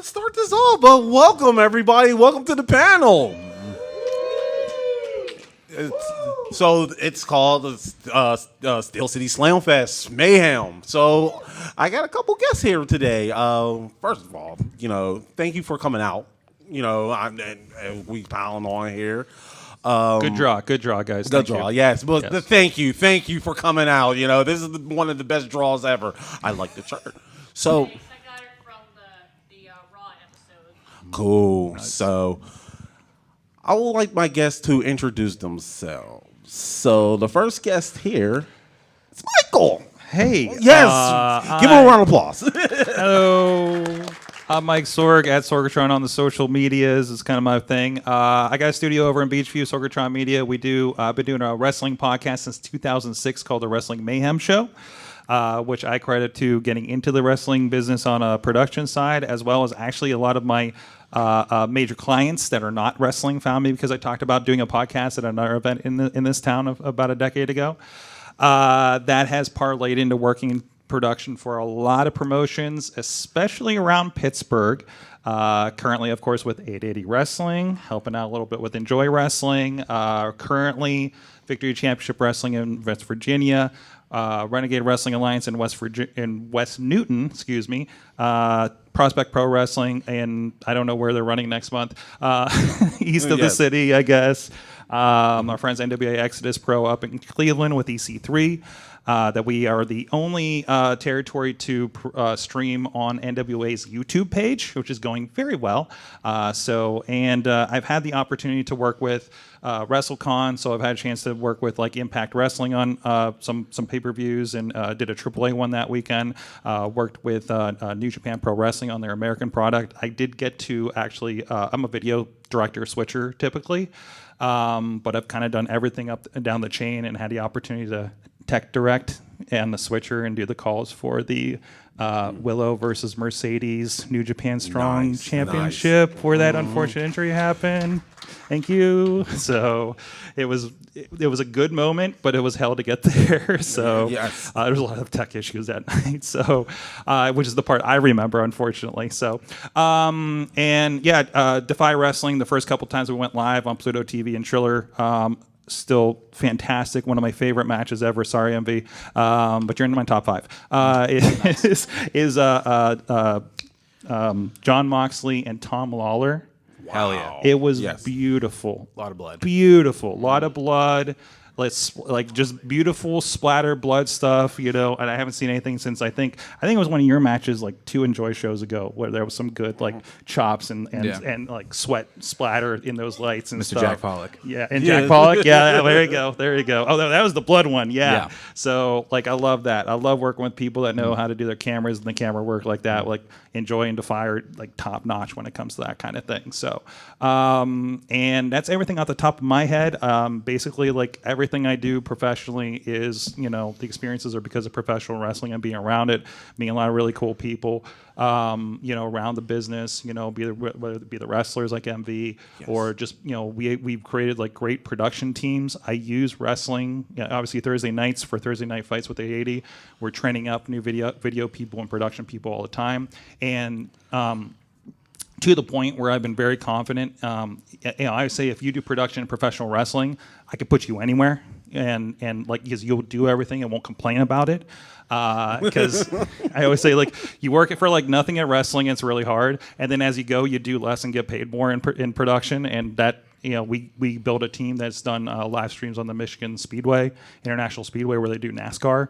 let's start this off. But welcome, everybody. Welcome to the panel. It's called Steel City Slamfest Mayhem. So I got a couple guests here today. First of all, thank you for coming out. And we piling on here. Good draw, guys. Good draw, yes. But yes. Thank you for coming out. This is one of the best draws ever. I like the shirt. So I got it from the Raw episode. Cool. Nice. So I would like my guests to introduce themselves. So the first guest here is Michael. Hey. Yes. Give him a round of applause. Hello. I'm Mike Sorg at Sorgatron on the social medias. It's kind of my thing. I got a studio over in Beachview, Sorgatron Media. I've been doing a wrestling podcast since 2006 called the Wrestling Mayhem Show, which I credit to getting into the wrestling business on a production side, as well as actually a lot of my major clients that are not wrestling found me because I talked about doing a podcast at another event in this town about a decade ago. That has parlayed into working in production for a lot of promotions, especially around Pittsburgh. Currently, of course, with 880 Wrestling, helping out a little bit with Enjoy Wrestling. Currently, Victory Championship Wrestling in West Virginia. Renegade Wrestling Alliance in West Newton, Prospect Pro Wrestling, and I don't know where they're running next month, east of the city, I guess. Our friends NWA Exodus Pro up in Cleveland with EC3. That we are the only territory to stream on NWA's YouTube page, which is going very well. I've had the opportunity to work with WrestleCon, so I've had a chance to work with like Impact Wrestling on some pay-per-views, and did a AAA one that weekend. Worked with New Japan Pro Wrestling on their American product. I did get to actually, I'm a video director switcher typically, but I've kind of done everything up and down the chain and had the opportunity to tech direct and the switcher and do the calls for the Willow versus Mercedes New Japan Strong Championship where that unfortunate injury happened. Thank you. So it was a good moment, but it was hell to get there. So yes. There was a lot of tech issues that night. So which is the part I remember, unfortunately. So Defy Wrestling. The first couple times we went live on Pluto TV and Triller. Still fantastic. One of my favorite matches ever. Sorry, MV, but you're in my top 5. Is John Moxley and Tom Lawler. Wow. Hell yeah! It was beautiful. A lot of blood. Beautiful. A lot of blood. Just beautiful splatter blood stuff, and I haven't seen anything since I think it was one of your matches like 2 Enjoy shows ago where there was some good like chops and like sweat splatter in those lights and Mr. stuff. Jack Pollock. Yeah, and Jack Pollock. Yeah, there you go. Oh, that was the blood one. Yeah. So I love that. I love working with people that know how to do their cameras and the camera work like that. Like Enjoy and Defy are like top notch when it comes to that kind of thing. So, and that's everything off the top of my head. Basically, like everything I do professionally is, the experiences are because of professional wrestling and being around it, meeting a lot of really cool people, around the business, whether it be the wrestlers like MV or just, we've created like great production teams. I use wrestling, obviously Thursday nights for Thursday night fights with 880. We're training up new video people and production people all the time. And, to the point where I've been very confident. I say if you do production in professional wrestling, I could put you anywhere, and because you'll do everything and won't complain about it. Because I always say you work it for nothing at wrestling, it's really hard, and then as you go, you do less and get paid more in production, and that. We built a team that's done live streams on the Michigan Speedway, International Speedway, where they do NASCAR,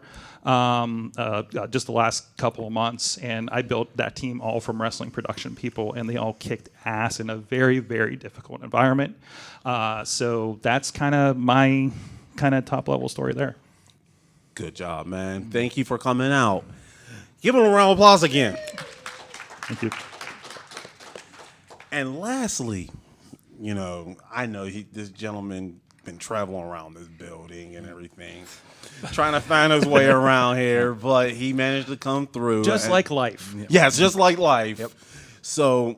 just the last couple of months. And I built that team all from wrestling production people, and they all kicked ass in a very, very difficult environment. So that's kind of my top level story there. Good job, man. Thank you for coming out. Give him a round of applause again. Thank you. And lastly, I know this gentleman been traveling around this building and everything, trying to find his way around here, but he managed to come through. Just like life. Yes, just like life. Yep. So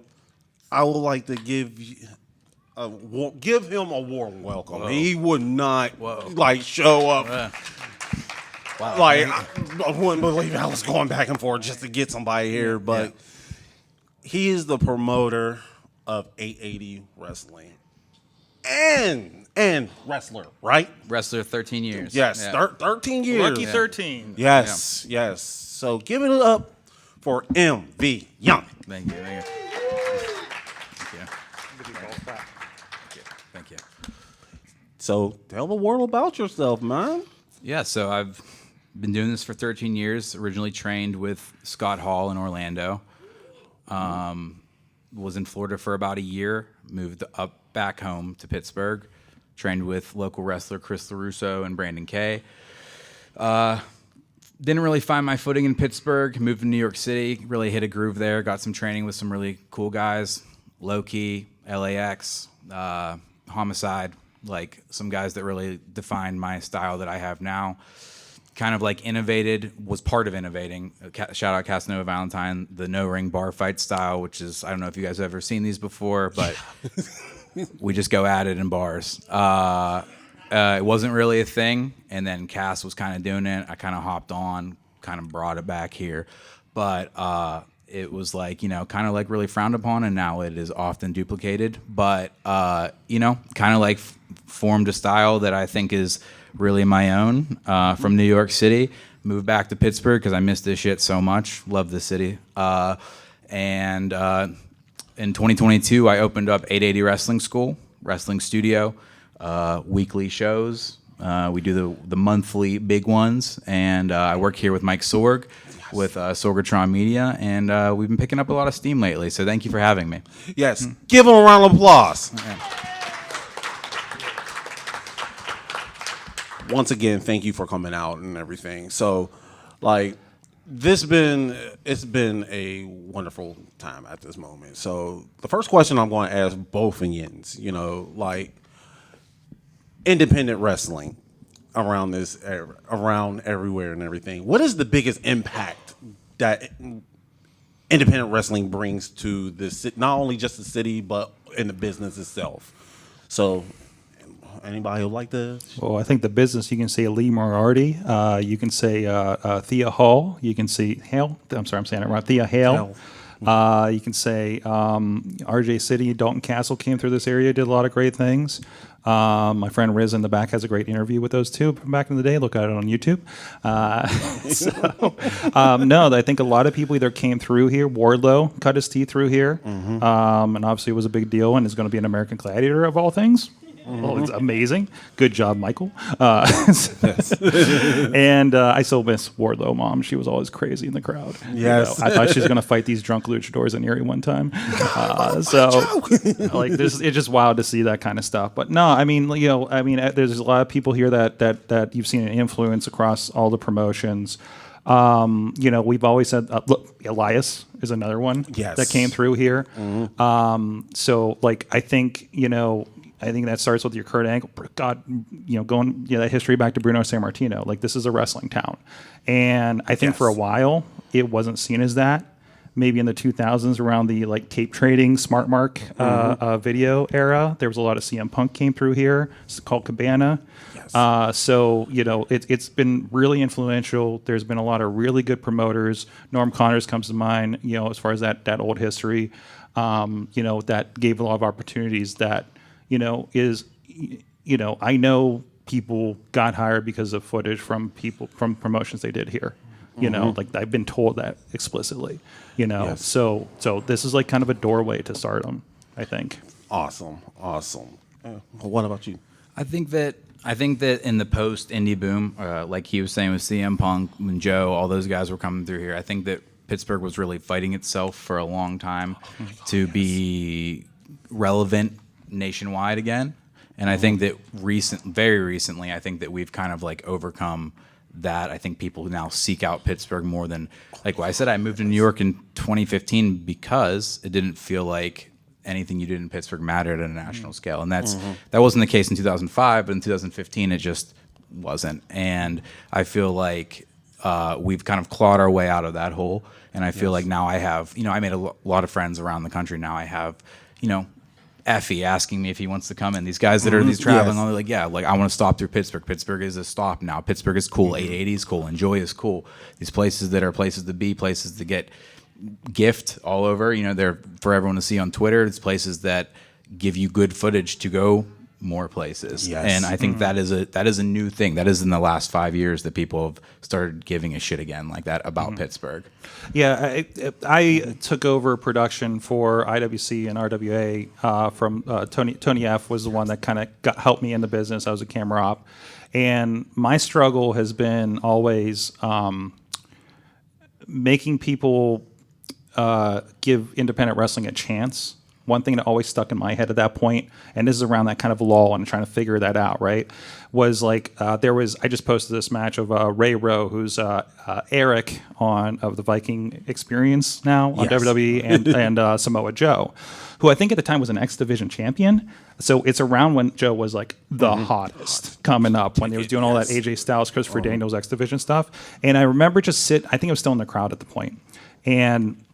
I would like to give him a warm welcome. Whoa. He would not show up. Wow. I wouldn't believe I was going back and forth just to get somebody here, but he is the promoter of 880 Wrestling and wrestler, right? Wrestler 13 years. Yes, Yeah. 13 years. Lucky 13. Yes, yes. So give it up for MV Young. Thank you. Thank you. Thank you. So tell the world about yourself, man. Yeah, so I've been doing this for 13 years. Originally trained with Scott Hall in Orlando. Was in Florida for about a year. Moved up back home to Pittsburgh. Trained with local wrestler Chris LaRusso and Brandon Kay. Didn't really find my footing in Pittsburgh. Moved to New York City. Really hit a groove there. Got some training with some really cool guys. Low-Key, LAX, Homicide. Like some guys that really defined my style that I have now. Kind of like innovated, was part of innovating. Shout out Casanova Valentine, the no-ring bar fight style, which is, I don't know if you guys have ever seen these before, but we just go at it in bars. It wasn't really a thing, and then Cass was kind of doing it. I kind of hopped on, kind of brought it back here. But it was like, kind of like really frowned upon, and now it is often duplicated. But, kind of like formed a style that I think is really my own from New York City. Moved back to Pittsburgh because I miss this shit so much. Love the city. And in 2022, I opened up 880 Wrestling School, wrestling studio, weekly shows. We do the monthly big ones. And I work here with Mike Sorg with Sorgatron Media. And we've been picking up a lot of steam lately. So thank you for having me. Yes, give him a round of applause. Yeah. Once again, thank you for coming out and everything. So, like, it's been a wonderful time at this moment. So, the first question I'm going to ask both Yins, like, independent wrestling around everywhere and everything. What is the biggest impact that independent wrestling brings to this, not only just the city, but in the business itself? So, anybody would like to? Well, I think the business, you can say Lee Moriarty. You can say Thea Hall. You can say Hale. I'm sorry, I'm saying it wrong. Thea Hale. You can say RJ City, Dalton Castle came through this area, did a lot of great things. My friend Riz in the back has a great interview with those two from back in the day. Look at it on YouTube. No, I think a lot of people either came through here. Wardlow cut his teeth through here, and obviously it was a big deal and is going to be an American Gladiator of all things. Well, it's amazing. Good job, Michael. And I still miss Wardlow mom. She was always crazy in the crowd. Yes. I thought she was going to fight these drunk luchadors in Erie one time. It's just wild to see that kind of stuff. But no, there's a lot of people here that you've seen an influence across all the promotions. We've always said, look, Elias is another one that came through here. I think that starts with your Kurt Angle. God, going that history back to Bruno Sammartino. Like, this is a wrestling town, and I think for a while it wasn't seen as that. Maybe in the 2000s, around the tape trading, Smart Mark video era, there was a lot of CM Punk came through here. It's called Cabana. Yes. It's been really influential. There's been a lot of really good promoters. Norm Connors comes to mind. As far as that old history, that gave a lot of opportunities. That I know people got hired because of footage from promotions they did here. I've been told that explicitly. Yes. So this is kind of a doorway to stardom, I think. Awesome. What about you? I think that in the post indie boom, like he was saying with CM Punk and Joe, all those guys were coming through here. I think that Pittsburgh was really fighting itself for a long time to be relevant nationwide again. And I think that very recently, I think that we've kind of overcome that. I think people now seek out Pittsburgh more than, like what I said, I moved to New York in 2015 because it didn't feel like anything you did in Pittsburgh mattered at a national scale. And that wasn't the case in 2005, but in 2015 it just wasn't. And I feel like we've kind of clawed our way out of that hole. And I feel like now I have, I made a lot of friends around the country. Now I have, Effie asking me if he wants to come in. These guys that are these traveling, they're like, I want to stop through Pittsburgh. Pittsburgh is a stop now. Pittsburgh is cool. 880 is cool. Enjoy is cool. These places that are places to be, places to get gift all over. You know, they're for everyone to see on Twitter. It's places that give you good footage to go more places. Yes. And I think that is a new thing. That is in the last 5 years that people have started giving a shit again like that about Pittsburgh. Yeah, I took over production for IWC and RWA from Tony. Tony F was the one that kind of helped me in the business. I was a camera op, and my struggle has been always making people give independent wrestling a chance. One thing that always stuck in my head at that point, and this is around that kind of lull and trying to figure that out, right, was like I just posted this match of Ray Rowe, who's Eric of the Viking Experience now on WWE, and Samoa Joe, who I think at the time was an X Division champion. So it's around when Joe was like the hottest coming up, when he was doing all that AJ Styles, Christopher Daniels X Division stuff. And I remember I think I was still in the crowd at the point, and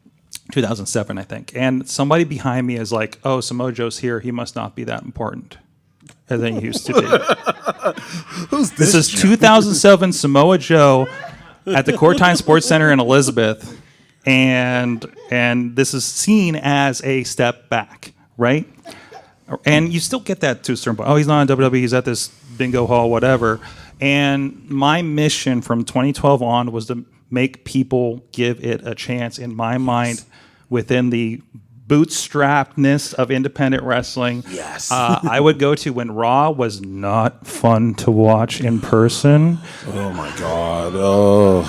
2007, I think. And somebody behind me is like, oh, Samoa Joe's here. He must not be that important as he used to be. Who's this? This is 2007 Samoa Joe at the Courtine Sports Center in Elizabeth. And this is seen as a step back, right? And you still get that to a certain point. Oh, he's not on WWE. He's at this bingo hall, whatever. And my mission from 2012 on was to make people give it a chance, in my mind, within the bootstrappedness of independent wrestling. Yes. I would go to when Raw was not fun to watch in person. Oh my God. Oh.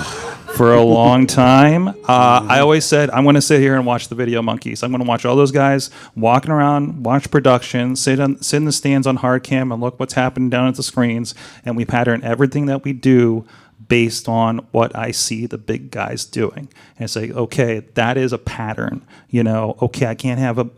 For a long time. I always said, I'm going to sit here and watch the Video Monkeys. I'm going to watch all those guys walking around, watch production, sit in the stands on hard cam and look what's happening down at the screens. And we pattern everything that we do based on what I see the big guys doing. And say, okay, that is a pattern. You know, okay, I can't have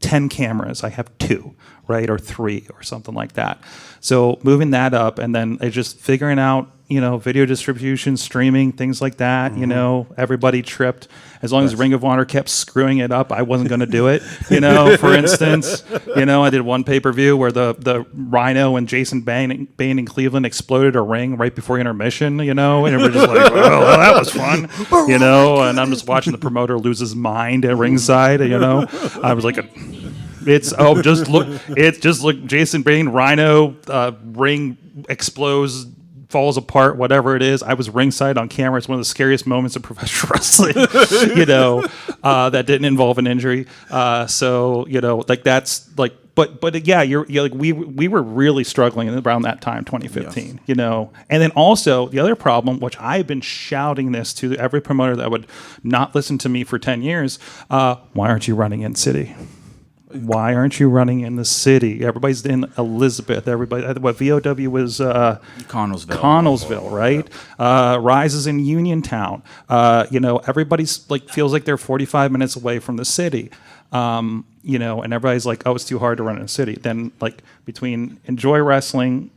10 cameras. I have 2, right? Or 3 or something like that. So moving that up, and then just figuring out, you know, video distribution, streaming, things like that. You know, everybody tripped. As long as Ring of Honor kept screwing it up, I wasn't going to do it. You know, for instance, you know, I did one pay-per-view where the Rhino and Jason Bane in Cleveland exploded a ring right before intermission, you know, and everybody's just like, well, that was fun, you know, and I'm just watching the promoter lose his mind at ringside, you know. I was like, just look, Jason Bane, Rhino, ring explodes, falls apart, whatever it is. I was ringside on camera. It's one of the scariest moments of professional wrestling, you know, that didn't involve an injury. So, you know, like that's like, but yeah, you're like, we were really struggling around that time, 2015, you know. And then also the other problem, which I've been shouting this to every promoter that would not listen to me for 10 years, why aren't you running in city? Why aren't you running in the city? Everybody's in Elizabeth. Everybody, what VOW was Connellsville, right? Rise is in Uniontown. You know, everybody's like feels like they're 45 minutes away from the city. You know, and everybody's like, oh, it's too hard to run in a city. Then like between Enjoy Wrestling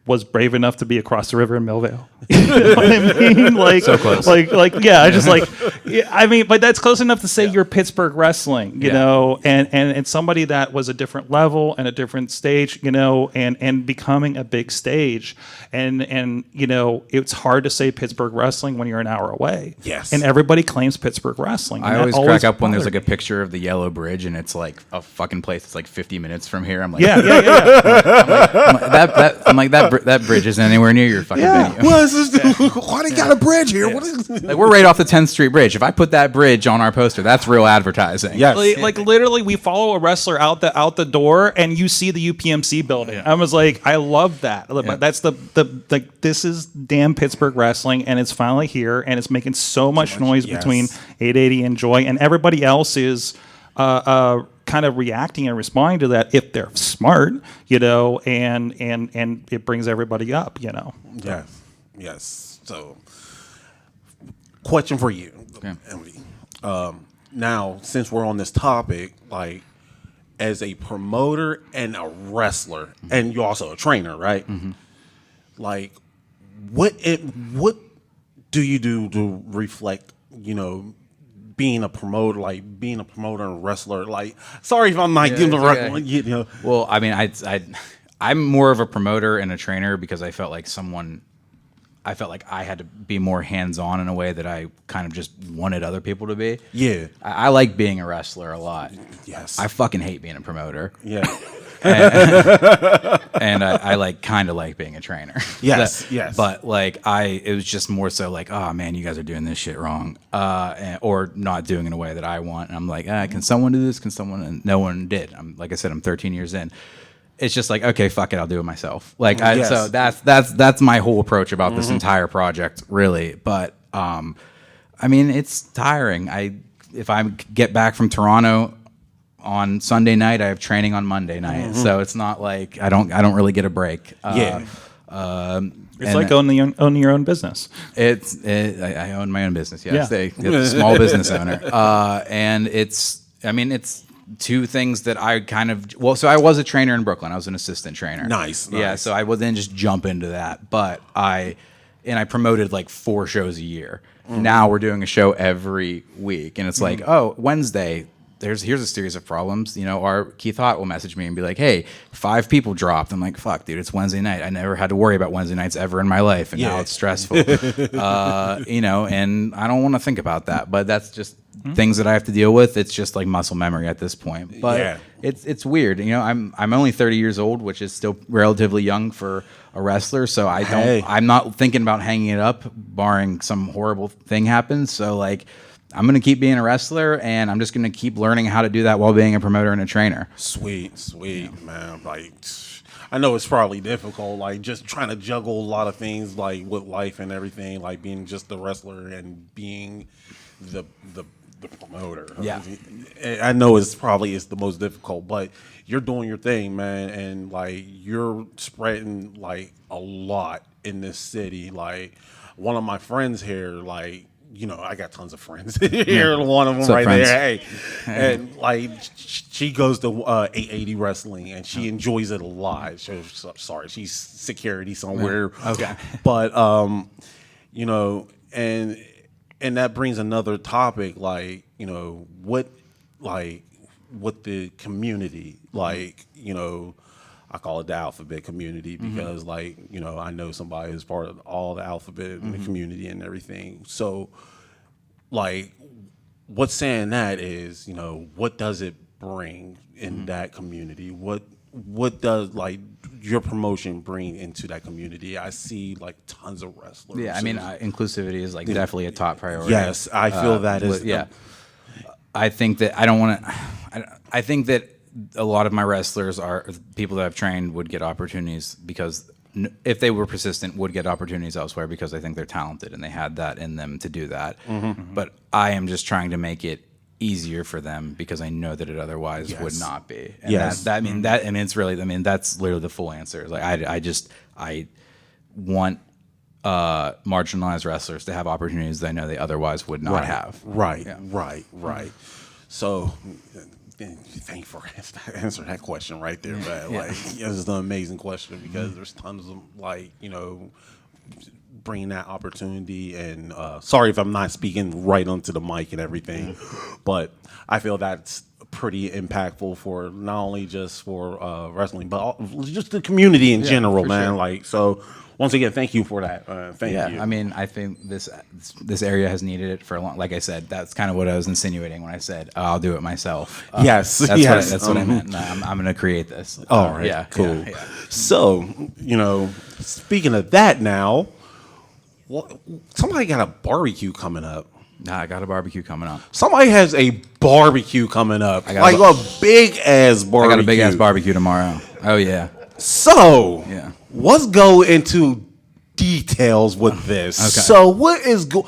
was brave enough to be across the river in Millvale. You know what I mean? Like, so close. Like, yeah, I just like, yeah, I mean, but that's close enough to say you're Pittsburgh wrestling, you know, and somebody that was a different level and a different stage, you know, and becoming a big stage. And you know, it's hard to say Pittsburgh wrestling when you're an hour away. Yes. And everybody claims Pittsburgh wrestling. I always crack up when there's like a picture of the Yellow Bridge and it's like a fucking place that's like 50 minutes from here. I'm like, yeah. I'm like, that bridge isn't anywhere near your fucking venue. Why they got a bridge here? What is like, we're right off the 10th Street Bridge. If I put that bridge on our poster, that's real advertising. Yes. Like literally, we follow a wrestler out the door, and you see the UPMC building. I was like, I love that. That's like this is damn Pittsburgh wrestling, and it's finally here, and it's making so much noise between 880 and Joy, and everybody else is kind of reacting and responding to that if they're smart, you know, and it brings everybody up, you know. Yes. So, question for you, Emily. Now, since we're on this topic, like, as a promoter and a wrestler, and you're also a trainer, right? Mm-hmm. Like, what do you do to reflect, you know, being a promoter and wrestler? Like, sorry if I'm not giving the right, you know. Well, I mean, I'm more of a promoter and a trainer because I felt like I felt like I had to be more hands-on in a way that I kind of just wanted other people to be. Yeah. I like being a wrestler a lot. Yes. I fucking hate being a promoter. Yeah. And I like kind of like being a trainer. Yes, yes. But like it was just more so like, oh man, you guys are doing this shit wrong, or not doing it in a way that I want. And I'm like, can someone do this? Can someone? And no one did. Like I said, I'm 13 years in. It's just like, okay, fuck it, I'll do it myself. Like, Yes. so that's my whole approach about this entire project, really. But I mean, it's tiring. If I get back from Toronto on Sunday night, I have training on Monday night, so it's not like I don't really get a break. Yeah. It's like owning your own business. I own my own business. Yes, Yeah. it's a small business owner, and it's two things that I kind of so I was a trainer in Brooklyn. I was an assistant trainer. Nice. Yeah, so I would then just jump into that, but I promoted like 4 shows a year. Now we're doing a show every week, and it's like, oh, Wednesday. Here's a series of problems. Our Keith Hott will message me and be like, "Hey, 5 people dropped." I'm like, "Fuck, dude, it's Wednesday night. I never had to worry about Wednesday nights ever in my life, and now it's stressful." And I don't want to think about that, but that's just things that I have to deal with. It's just like muscle memory at this point. But it's weird. I'm only 30 years old, which is still relatively young for a wrestler. So I'm not thinking about hanging it up, barring some horrible thing happens. So like, I'm going to keep being a wrestler, and I'm just going to keep learning how to do that while being a promoter and a trainer. Sweet, man. Like, I know it's probably difficult, like just trying to juggle a lot of things, like with life and everything, like being just the wrestler and being the promoter. Yeah. I know it's the most difficult, but you're doing your thing, man, and like you're spreading like a lot in this city. Like one of my friends here, like, I got tons of friends here. One of them right friends? there. Hey. And like she goes to 880 wrestling and she enjoys it a lot. She's security somewhere. Okay. But and that brings another topic, like, what the community, like, I call it the alphabet community because, like, I know somebody who's part of all the alphabet in the community and everything. So, like, what's saying that is, what does it bring in that community? What does, like, your promotion bring into that community? I see, like, tons of wrestlers. Yeah, I mean, inclusivity is like definitely a top priority. Yes, I feel that is. Yeah. I think that I think that a lot of my wrestlers are people that I've trained would get opportunities because if they were persistent would get opportunities elsewhere because I think they're talented and they had that in them to do that. But I am just trying to make it easier for them because I know that it otherwise would not be. And it's really, that's literally the full answer. Like I want marginalized wrestlers to have opportunities that I know they otherwise would not have. Right. So, thank you for answering that question right there, man. Like, it's an amazing question because there's tons of, like, bringing that opportunity. And sorry if I'm not speaking right onto the mic and everything, but I feel that's pretty impactful for not only just for wrestling, but just the community in general, man. Sure. Like, so. Once again, thank you for that. Thank you. I mean, I think this area has needed it for a long. Like I said, that's kind of what I was insinuating when I said I'll do it myself. Yes, that's what I meant. I'm going to create this. All right, cool. Yeah. So, speaking of that, now, somebody got a barbecue coming up. Nah, I got a barbecue coming up. Somebody has a barbecue coming up, like a big ass barbecue. I got a big ass barbecue tomorrow. Oh yeah. So, let's go into details with this. Okay. So, what is the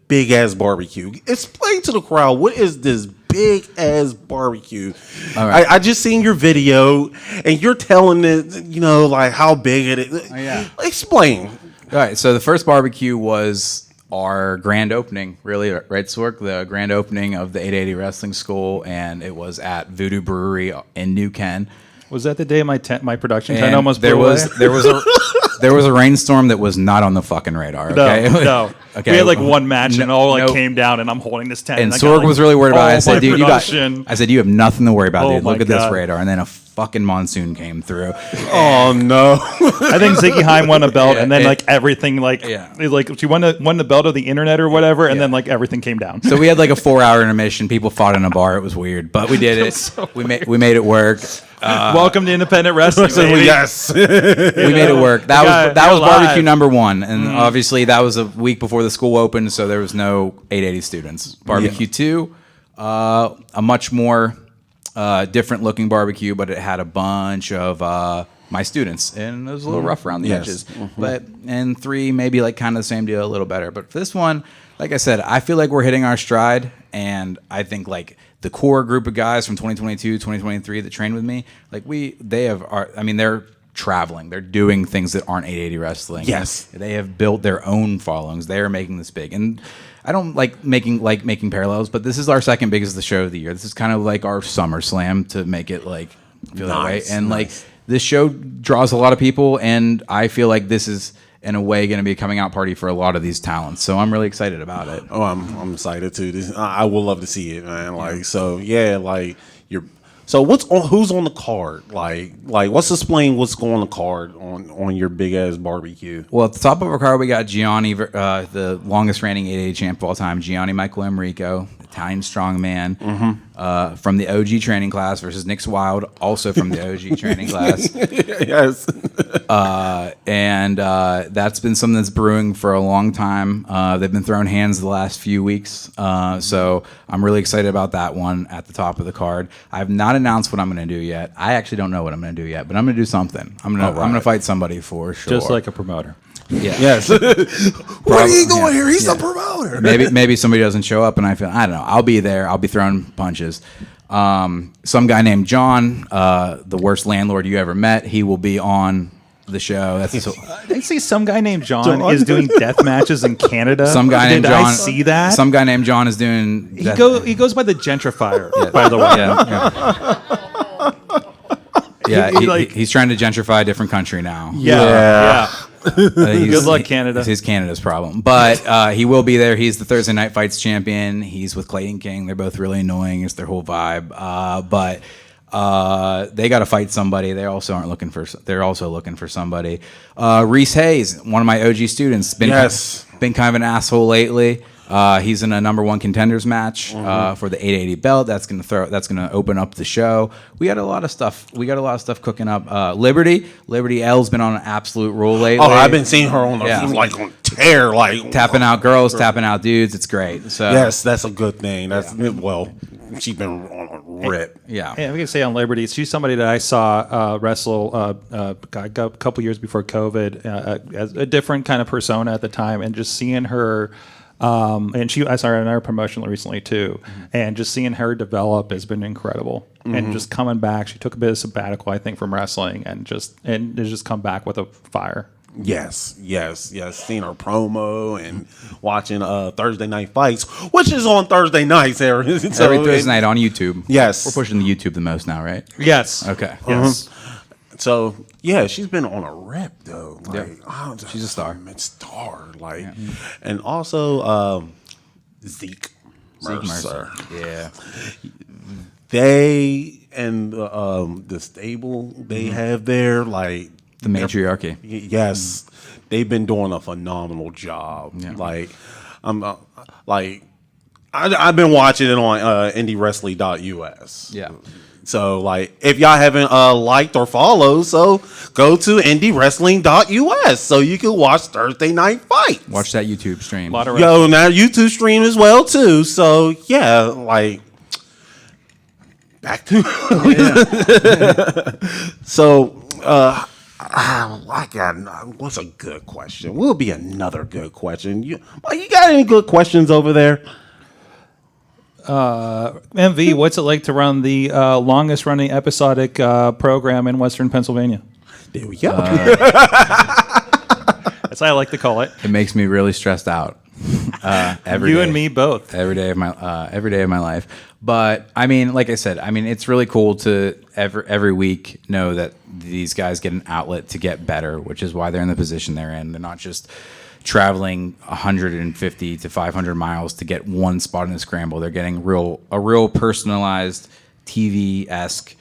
big ass barbecue? Explain to the crowd, what is this big ass barbecue? All right. I just seen your video and you're telling it, like how big it is. Oh, yeah. Explain. All right. So the first barbecue was our grand opening, really, right, Sorg? The grand opening of the 880 Wrestling School, and it was at Voodoo Brewery in New Ken. Was that the day my production tent almost blew there away? was a rainstorm that was not on the fucking radar. Okay, No. Okay, We had like one match and all like no- came down, and I'm holding this tent. And I got, Sorg like, was really worried about it. I all said, my dude, production. I said, you have nothing to worry about, Oh dude. Look my at this God. radar. And then a fucking monsoon came through. Oh no! I think Ziggy Heim won a belt, and then Yeah, like everything, like like she won the belt of the internet or whatever, and then like everything came down. So we had like a 4-hour intermission. People fought in a bar. It was weird, but we did it. We made it work. Welcome to independent wrestling. baby. Yes. We made it work. That got was barbecue live. number one, and obviously that was a week before the school opened, so there was no 880 students. Barbecue 2, a much more different looking barbecue, but it had a bunch of my students, and it was a little rough around the Yes. edges. But and 3, maybe like kind of the same deal, a little better. But for this one, like I said, I feel like we're hitting our stride, and I think like the core group of guys from 2022, 2023 that trained with me, like they're traveling. They're doing things that aren't 880 wrestling. Yes. They have built their own followings. They are making this big. And I don't like making parallels, but this is our second biggest show of the year. This is kind of like our SummerSlam to make it like feel that way. Nice, And nice. like this show draws a lot of people, and I feel like this is in a way going to be a coming out party for a lot of these talents. So I'm really excited about it. Oh, I'm excited too. I would love to see it, man. Like, so yeah, like you're. So who's on the card? Like let's explain what's going on the card on your big ass barbecue. Well, at the top of our card, we got Gianni, the longest reigning 880 champ of all time, Gianni Michael Enrico, Italian strongman, from the OG training class, versus Nick Wild, also from the OG training class. Yes. And that's been something that's brewing for a long time. They've been throwing hands the last few weeks, so I'm really excited about that one at the top of the card. I have not announced what I'm going to do yet. I actually don't know what I'm going to do yet, but I'm going to do something. I'm going to fight somebody for sure. Just like a promoter. Yeah. Yes. Where are you going here? He's Yeah. a promoter. Maybe somebody doesn't show up, and I don't know. I'll be there. I'll be throwing punches. Some guy named John, the worst landlord you ever met, he will be on the show. That's I see some guy named John is doing death matches in Canada. some guy named Did John. I see that? Some guy named John is doing. He goes by the gentrifier, by the way. Yeah, he's trying to gentrify a different country now. Yeah. Good luck, Canada. It's his Canada's problem. But he will be there. He's the Thursday Night Fights champion. He's with Clayton King. They're both really annoying. It's their whole vibe. But they got to fight somebody. They're also looking for somebody. Reese Hayes, one of my OG students, been kind of an asshole lately. He's in a number 1 contenders match for the 880 belt. That's gonna open up the show. We got a lot of stuff. Cooking up. Liberty L's been on an absolute roll lately. Oh, I've been seeing her on on tear, like tapping out girls, tapping out dudes. It's great. So yes, that's a good thing. That's well, she's been on a rip. yeah. Yeah, we can say on Liberty, she's somebody that I saw wrestle a couple years before COVID, as a different kind of persona at the time, and just seeing her. And I saw her in our promotion recently too, and just seeing her develop has been incredible. And just coming back, she took a bit of sabbatical, I think, from wrestling, and has just come back with a fire. Yes. Seeing her promo and watching Thursday Night Fights, which is on Thursday nights. Every Thursday night on YouTube. Yes. We're pushing the YouTube the most now, right? Yes. Okay. Yes. So yeah, she's been on a rip though. Like, She's a star. Like, and also Zeke Mercer. Yeah. They and the stable they have there, like The matriarchy. yes, they've been doing a phenomenal job. Yeah. Like, I've been watching it on IndieWrestling.us. Yeah. So, like, if y'all haven't liked or followed, so go to IndieWrestling.us so you can watch Thursday Night Fights. Watch that YouTube stream. A lot of Yo, now YouTube stream as well too. So yeah, like back to so I got what's a good question? Will be another good question. You got any good questions over there? MV, what's it like to run the longest running episodic program in Western Pennsylvania? There we go. That's how I like to call it. It makes me really stressed out. Every You day. and me both. Every day of my life. But I mean, like I said, it's really cool to every week know that these guys get an outlet to get better, which is why they're in the position they're in. They're not just traveling 150 to 500 miles to get one spot in the scramble. They're getting a real personalized TV-esque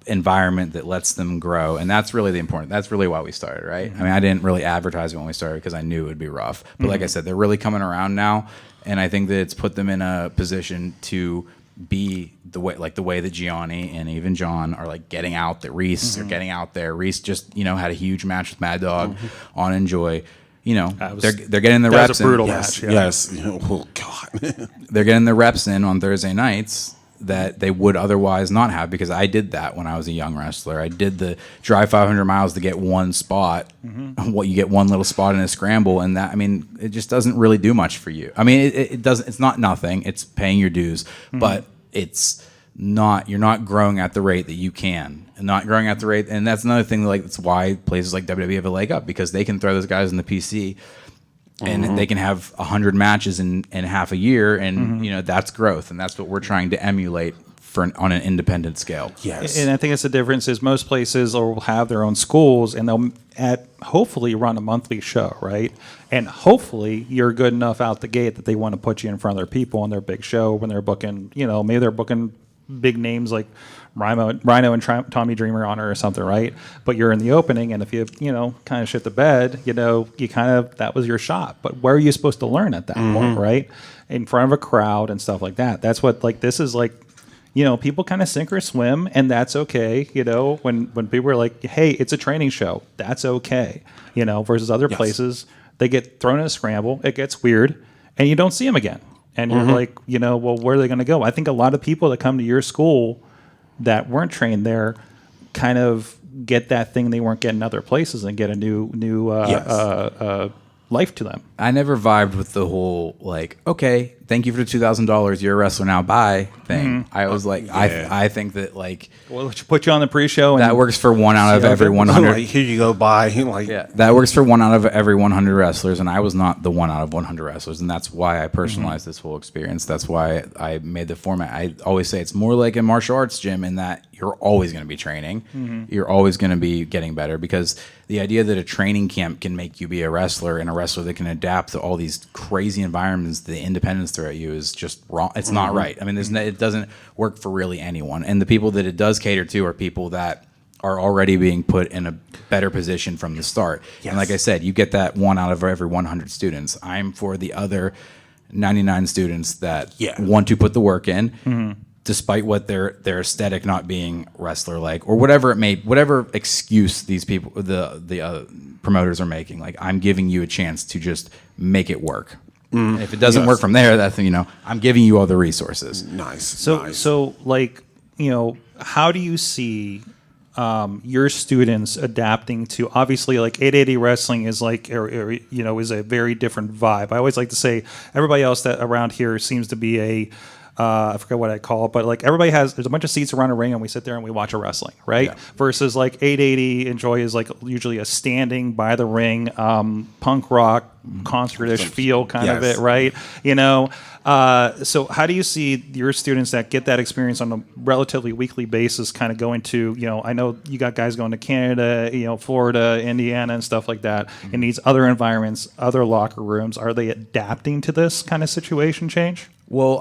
environment that lets them grow, and that's really the important. That's really why we started, right? I mean, I didn't really advertise it when we started because I knew it would be rough. But like I said, they're really coming around now, and I think that it's put them in a position to be the way that Gianni and even John are like getting out. That Reese are getting out there. Reese just had a huge match with Mad Dog on Enjoy. They're getting the reps. That was a brutal in. match. Yes. Oh God. They're getting the reps in on Thursday nights that they would otherwise not have, because I did that when I was a young wrestler. I did the drive 500 miles to get one spot. What you get one little spot in a scramble, and that, I mean, it just doesn't really do much for you. I mean, it doesn't. It's not nothing. It's paying your dues, but it's not. You're not growing at the rate that you can, and not growing at the rate. And that's another thing. Like, that's why places like WWE have a leg up, because they can throw those guys in the PC. And they can have 100 matches in half a year, and that's growth, and that's what we're trying to emulate on an independent scale. Yes. And I think it's the difference is most places will have their own schools, and they'll hopefully run a monthly show, right? And hopefully you're good enough out the gate that they want to put you in front of their people on their big show when they're booking. Maybe they're booking big names like Rhino and Tommy Dreamer on her or something, right? But you're in the opening, and if you kind of shit the bed, you that was your shot. But where are you supposed to learn at that point, right? In front of a crowd and stuff like that. That's what this is like. People kind of sink or swim, and that's okay. When people are like, "Hey, it's a training show," that's okay. Versus other places, they get thrown in a scramble, it gets weird, and you don't see them again. And you're like, well, where are they going to go? I think a lot of people that come to your school that weren't trained there kind of get that thing they weren't getting other places and get a new life to them. I never vibed with the whole like, okay, thank you for the $2,000, you're a wrestler now, bye thing. I was like, I think that like, Well, let's put you on the pre-show. that works for one out of every 100. Like, here you go, bye. That works for one out of every 100 wrestlers, and I was not the one out of 100 wrestlers, and that's why I personalized this whole experience. That's why I made the format. I always say it's more like a martial arts gym in that you're always going to be training. You're always going to be getting better, because the idea that a training camp can make you be a wrestler, and a wrestler that can adapt to all these crazy environments the independents throw at you is just wrong. It's not right. I mean, it doesn't work for really anyone. And the people that it does cater to are people that are already being put in a better position from the start. Yes. And like I said, you get that one out of every 100 students. I'm for the other 99 students that want to put the work in, despite what their aesthetic not being wrestler like, or whatever excuse these people, the promoters are making. Like, I'm giving you a chance to just make it work. And if it doesn't work from there, that's I'm giving you all the resources. Nice. So like, how do you see your students adapting to, obviously, like 880 wrestling is like, is a very different vibe. I always like to say everybody else that around here seems to be a, I forget what I call it, but like there's a bunch of seats around a ring and we sit there and we watch a wrestling, right? Yeah. Versus like 880 Enjoy is like usually a standing by the ring, punk rock, concert-ish feel kind of it, right? So how do you see your students that get that experience on a relatively weekly basis kind of going to, I know you got guys going to Canada, Florida, Indiana and stuff like that, in these other environments, other locker rooms. Are they adapting to this kind of situation change? Well,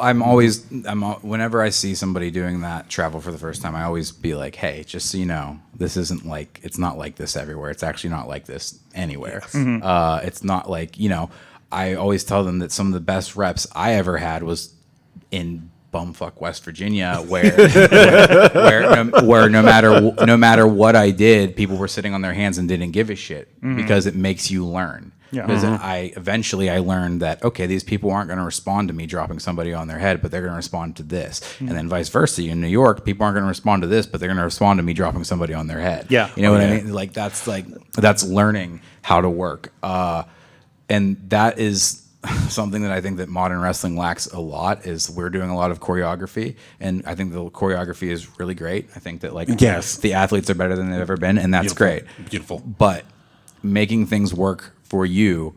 whenever I see somebody doing that travel for the first time, I always be like, hey, just so you know, this isn't like, it's not like this everywhere. It's actually not like this anywhere. Yes. It's not like, I always tell them that some of the best reps I ever had was in bumfuck West Virginia, where no matter what I did, people were sitting on their hands and didn't give a shit, because it makes you learn. Yeah. Because I learned that, okay, these people aren't going to respond to me dropping somebody on their head, but they're going to respond to this. And then vice versa. In New York, people aren't going to respond to this, but they're going to respond to me dropping somebody on their head. Yeah. You know what I mean? That's learning how to work. And that is something that I think that modern wrestling lacks a lot. Is we're doing a lot of choreography, and I think the choreography is really great. I think that the athletes are better than they've ever been, and that's great. Beautiful. But making things work for you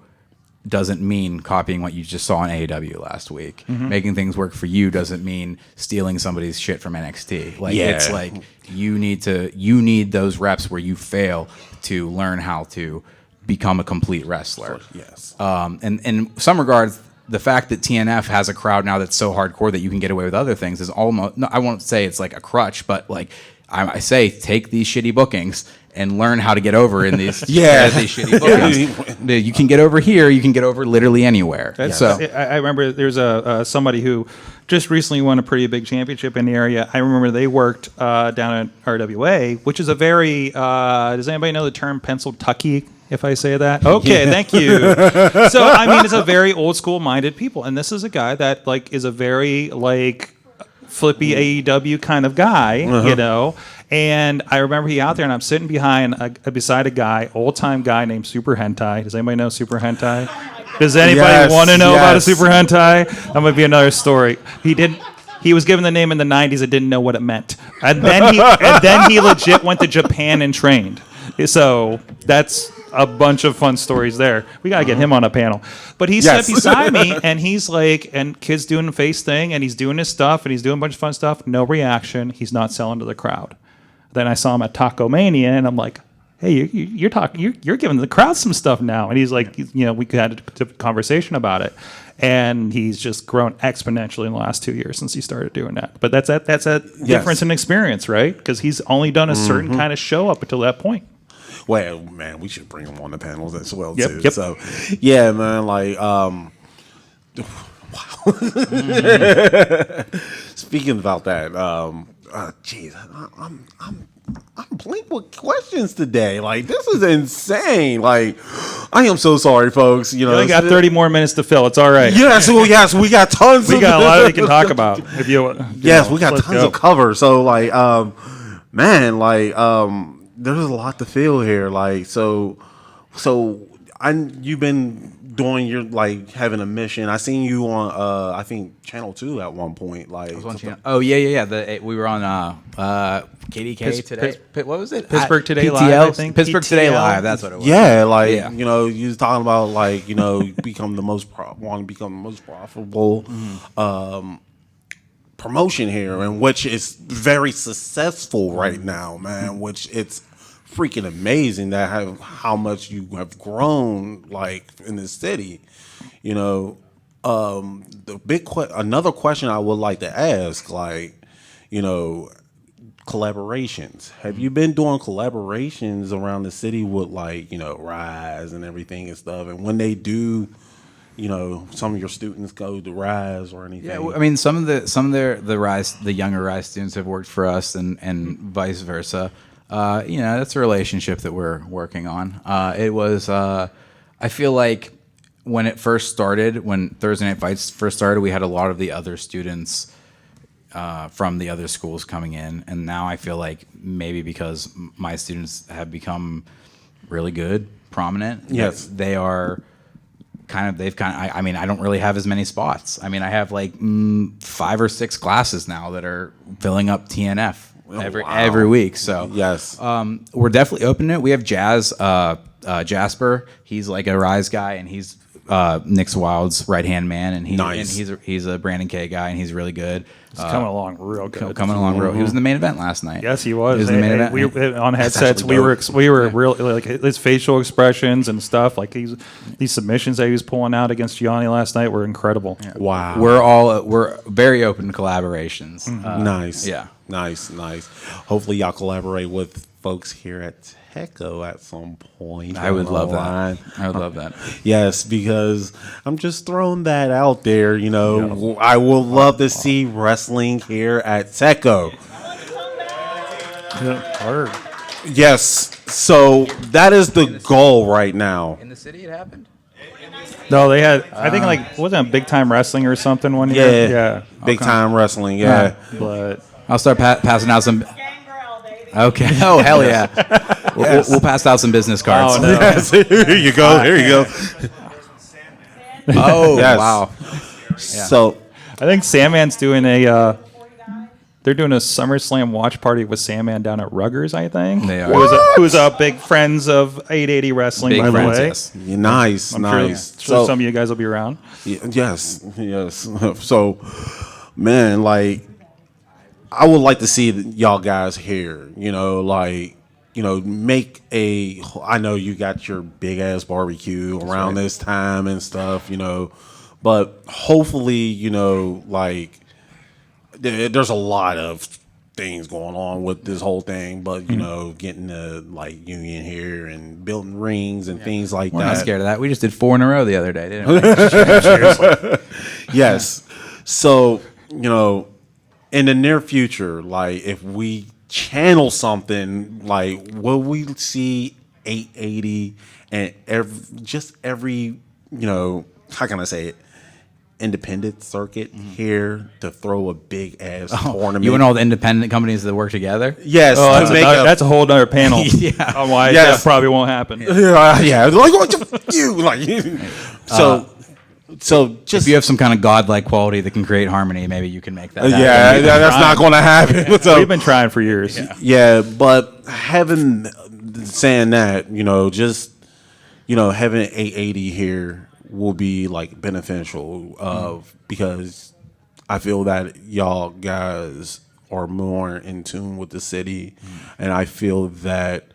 doesn't mean copying what you just saw on AEW last week. Making things work for you doesn't mean stealing somebody's shit from NXT. It's like you need those reps where you fail to learn how to become a complete wrestler. Yes. And in some regards, the fact that TNF has a crowd now that's so hardcore that you can get away with other things is almost, no, I won't say it's like a crutch, but like I say, take these shitty bookings and learn how to get over in these, these shitty bookings. You can get over here, you can get over literally anywhere. So I remember there's somebody who just recently won a pretty big championship in the area. I remember they worked down at RWA, which is a very, does anybody know the term pencil tucky? If I say that, okay, thank you. So I mean, it's a very old school minded people, and this is a guy that like is a very like flippy AEW kind of guy, you know. And I remember he out there, and I'm sitting beside a guy, old time guy named Super Hentai. Does anybody know Super Hentai? Does anybody want to know about a Super Hentai? That might be another story. He was given the name in the '90s and didn't know what it meant, and then he legit went to Japan and trained. So that's a bunch of fun stories there. We got to get him on a panel. But he sat beside me, and he's like, and kid's doing the face thing, and he's doing his stuff, and he's doing a bunch of fun stuff. No reaction. He's not selling to the crowd. Then I saw him at Taco Mania, and I'm like, hey, you're giving the crowd some stuff now. And he's like, you know, we had a conversation about it. And he's just grown exponentially in the last 2 years since he started doing that. But that's a difference in experience, right? Because he's only done a certain kind of show up until that point. Well, man, we should bring him on the panels as well, too. Yep. So, yeah, man, like, wow. Speaking about that, geez, I'm blank with questions today. Like, this is insane. Like, I am so sorry, folks. You know, only got 30 more minutes to fill. It's all right. Yes, we got tons. We got a lot we can talk about. If you yes, we got tons of cover. So, like, man, like, there's a lot to feel here. Like, so you've been doing your like having a mission. I seen you on I think Channel 2 at one point. Like, oh yeah. We were on KDK today. What was it? Pittsburgh Today PTL? Live. I think Pittsburgh PTL. Today Live. That's what it was. Yeah, like you know, you was talking about like you know become the most profitable promotion here, and which is very successful right now, man. Which it's freaking amazing that how much you have grown like in this city, you know. The big another question I would like to ask, like, you know, collaborations. Have you been doing collaborations around the city with like, you know, Rise and everything and stuff? And when they do, you know, some of your students go to Rise or anything. Yeah, I mean, some of the Rise, the younger Rise students have worked for us, and vice versa. You know, that's a relationship that we're working on. It was, I feel like when it first started, when Thursday Night Fights first started, we had a lot of the other students from the other schools coming in, and now I feel like maybe because my students have become really good, prominent. Yes, they are. I mean, I don't really have as many spots. I mean, I have like 5 or 6 classes now that are filling up TNF every week. So yes, we're definitely open to it. We have Jasper. He's like a Rise guy, and he's Nick's Wild's right hand man, and he's a Brandon K guy, and he's really good. He's coming along real good. He was in the main event last night. Yes, he was. He was in the main event. We on headsets. We were real like his facial expressions and stuff. Like these submissions that he was pulling out against Gianni last night were incredible. Yeah. Wow. We're very open to collaborations. Nice. Yeah. Nice. Hopefully, y'all collaborate with folks here at Tekko at some point. I would love that. I would love that. Yes, because I'm just throwing that out there. You know, I will love to see wrestling here at Tekko. Yes, so that is the goal right now. In the city, it happened. No, they had. I think like wasn't it Big Time Wrestling or something one year. Yeah. Big Time Wrestling. Yeah, but I'll start passing out some. Okay. Oh, hell yeah. We'll pass out some business cards. Oh, no. Yes. Here you go. Oh, yes. wow. So I think Sandman's doing they're doing a SummerSlam watch party with Sandman down at Ruggers, I think. They are. Who's a big friends of 880 Wrestling, Big by the friends, way. yes. nice. Sure some of you guys will be around. Yes. So, man, like, I would like to see y'all guys here. You know, like, make a. I know you got your big ass barbecue around this time and stuff, but hopefully, like there's a lot of things going on with this whole thing, but getting the like union here and building rings and things like We're that. not scared of that. We just did 4 in a row the other day, didn't we? Seriously. Yes. So, in the near future, like if we channel something, like will we see 880 and every how can I say it? Independent circuit here to throw a big ass tournament. You and all the independent companies that work together? Yes. Oh, that's a whole other panel. Yeah. On why Yes. that probably won't happen. Yeah, like what you like. So just If you have some kind of godlike quality that can create harmony, maybe you can make that happen. that's not going to happen. So We've been trying for years. yeah, but saying that, just having 880 here will be like beneficial because I feel that y'all guys are more in tune with the city, and I feel that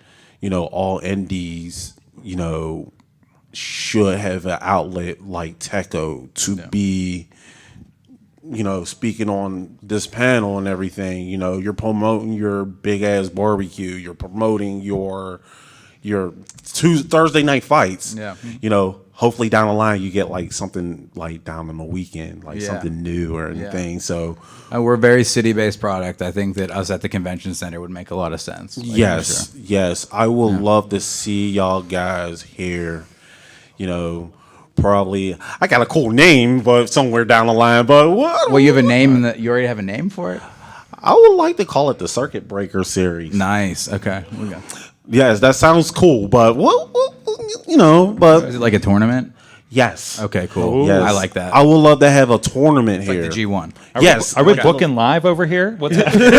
all indies should have an outlet like Tekko to be speaking on this panel and everything. You're promoting your big ass barbecue, you're promoting your Thursday night fights. Hopefully down the line you get like something like down on the weekend, like something new or anything. So we're a very city-based product. I think that us at the convention center would make a lot of sense. Like, yes, I would love to see y'all guys here. Probably I got a cool name, but somewhere down the line. But what? Well, you have a name. You already have a name for it. I would like to call it the Circuit Breaker series. Nice. Okay. Yes, that sounds cool. But but Is it like a tournament? yes. Okay. Cool. Yes. I like that. I would love to have a tournament here. Like the G1. Yes. Are we booking live over here? What's happening?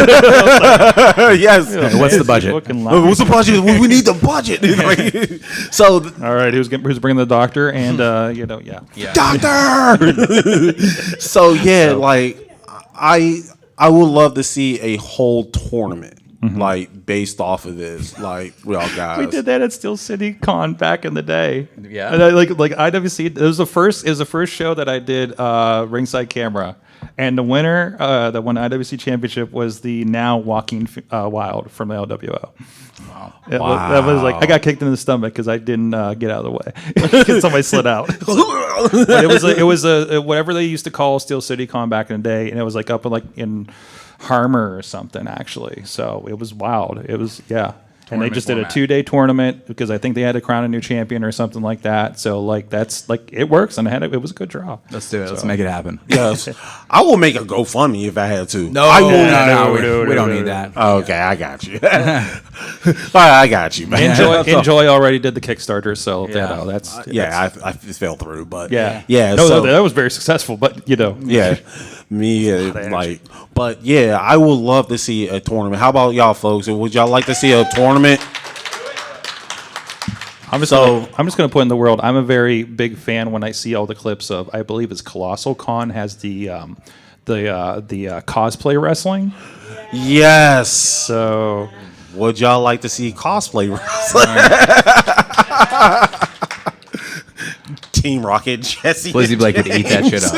Yes. What's the budget? Booking live. What's the budget? We need the budget. So, All right, who's bringing the doctor? And doctor. So like I would love to see a whole tournament like based off of this. Like y'all guys. we did that at Steel City Con back in the day. Yeah. And I, like IWC. It was the first show that I did ringside camera, and the winner that won the IWC championship was the now walking Wild from the LWO. Wow. That was like I got kicked in the stomach because I didn't get out of the way. Somebody slid out. But it was whatever they used to call Steel City Con back in the day, and it was like up in Harmer or something actually. So it was wild. It was And they just did a 2-day tournament because I think they had to crown a new champion or something like that. So like that's like it works, and it was a good draw. Let's do it. Let's make it happen. Yes, I will make a GoFundMe if I had to. No, I will. no, we don't need that. Okay, I got you. I got you, man. Enjoy already did the Kickstarter, so that's I fell through, but yeah. No, so that was very successful, but but I would love to see a tournament. How about y'all, folks? Would y'all like to see a tournament? I'm just going to put in the world. I'm a very big fan when I see all the clips of. I believe it's Colossal Con has the cosplay wrestling. Yes. So would y'all like to see cosplay wrestling? Team Rocket, Jesse. Blizzy Blake would eat that shit up.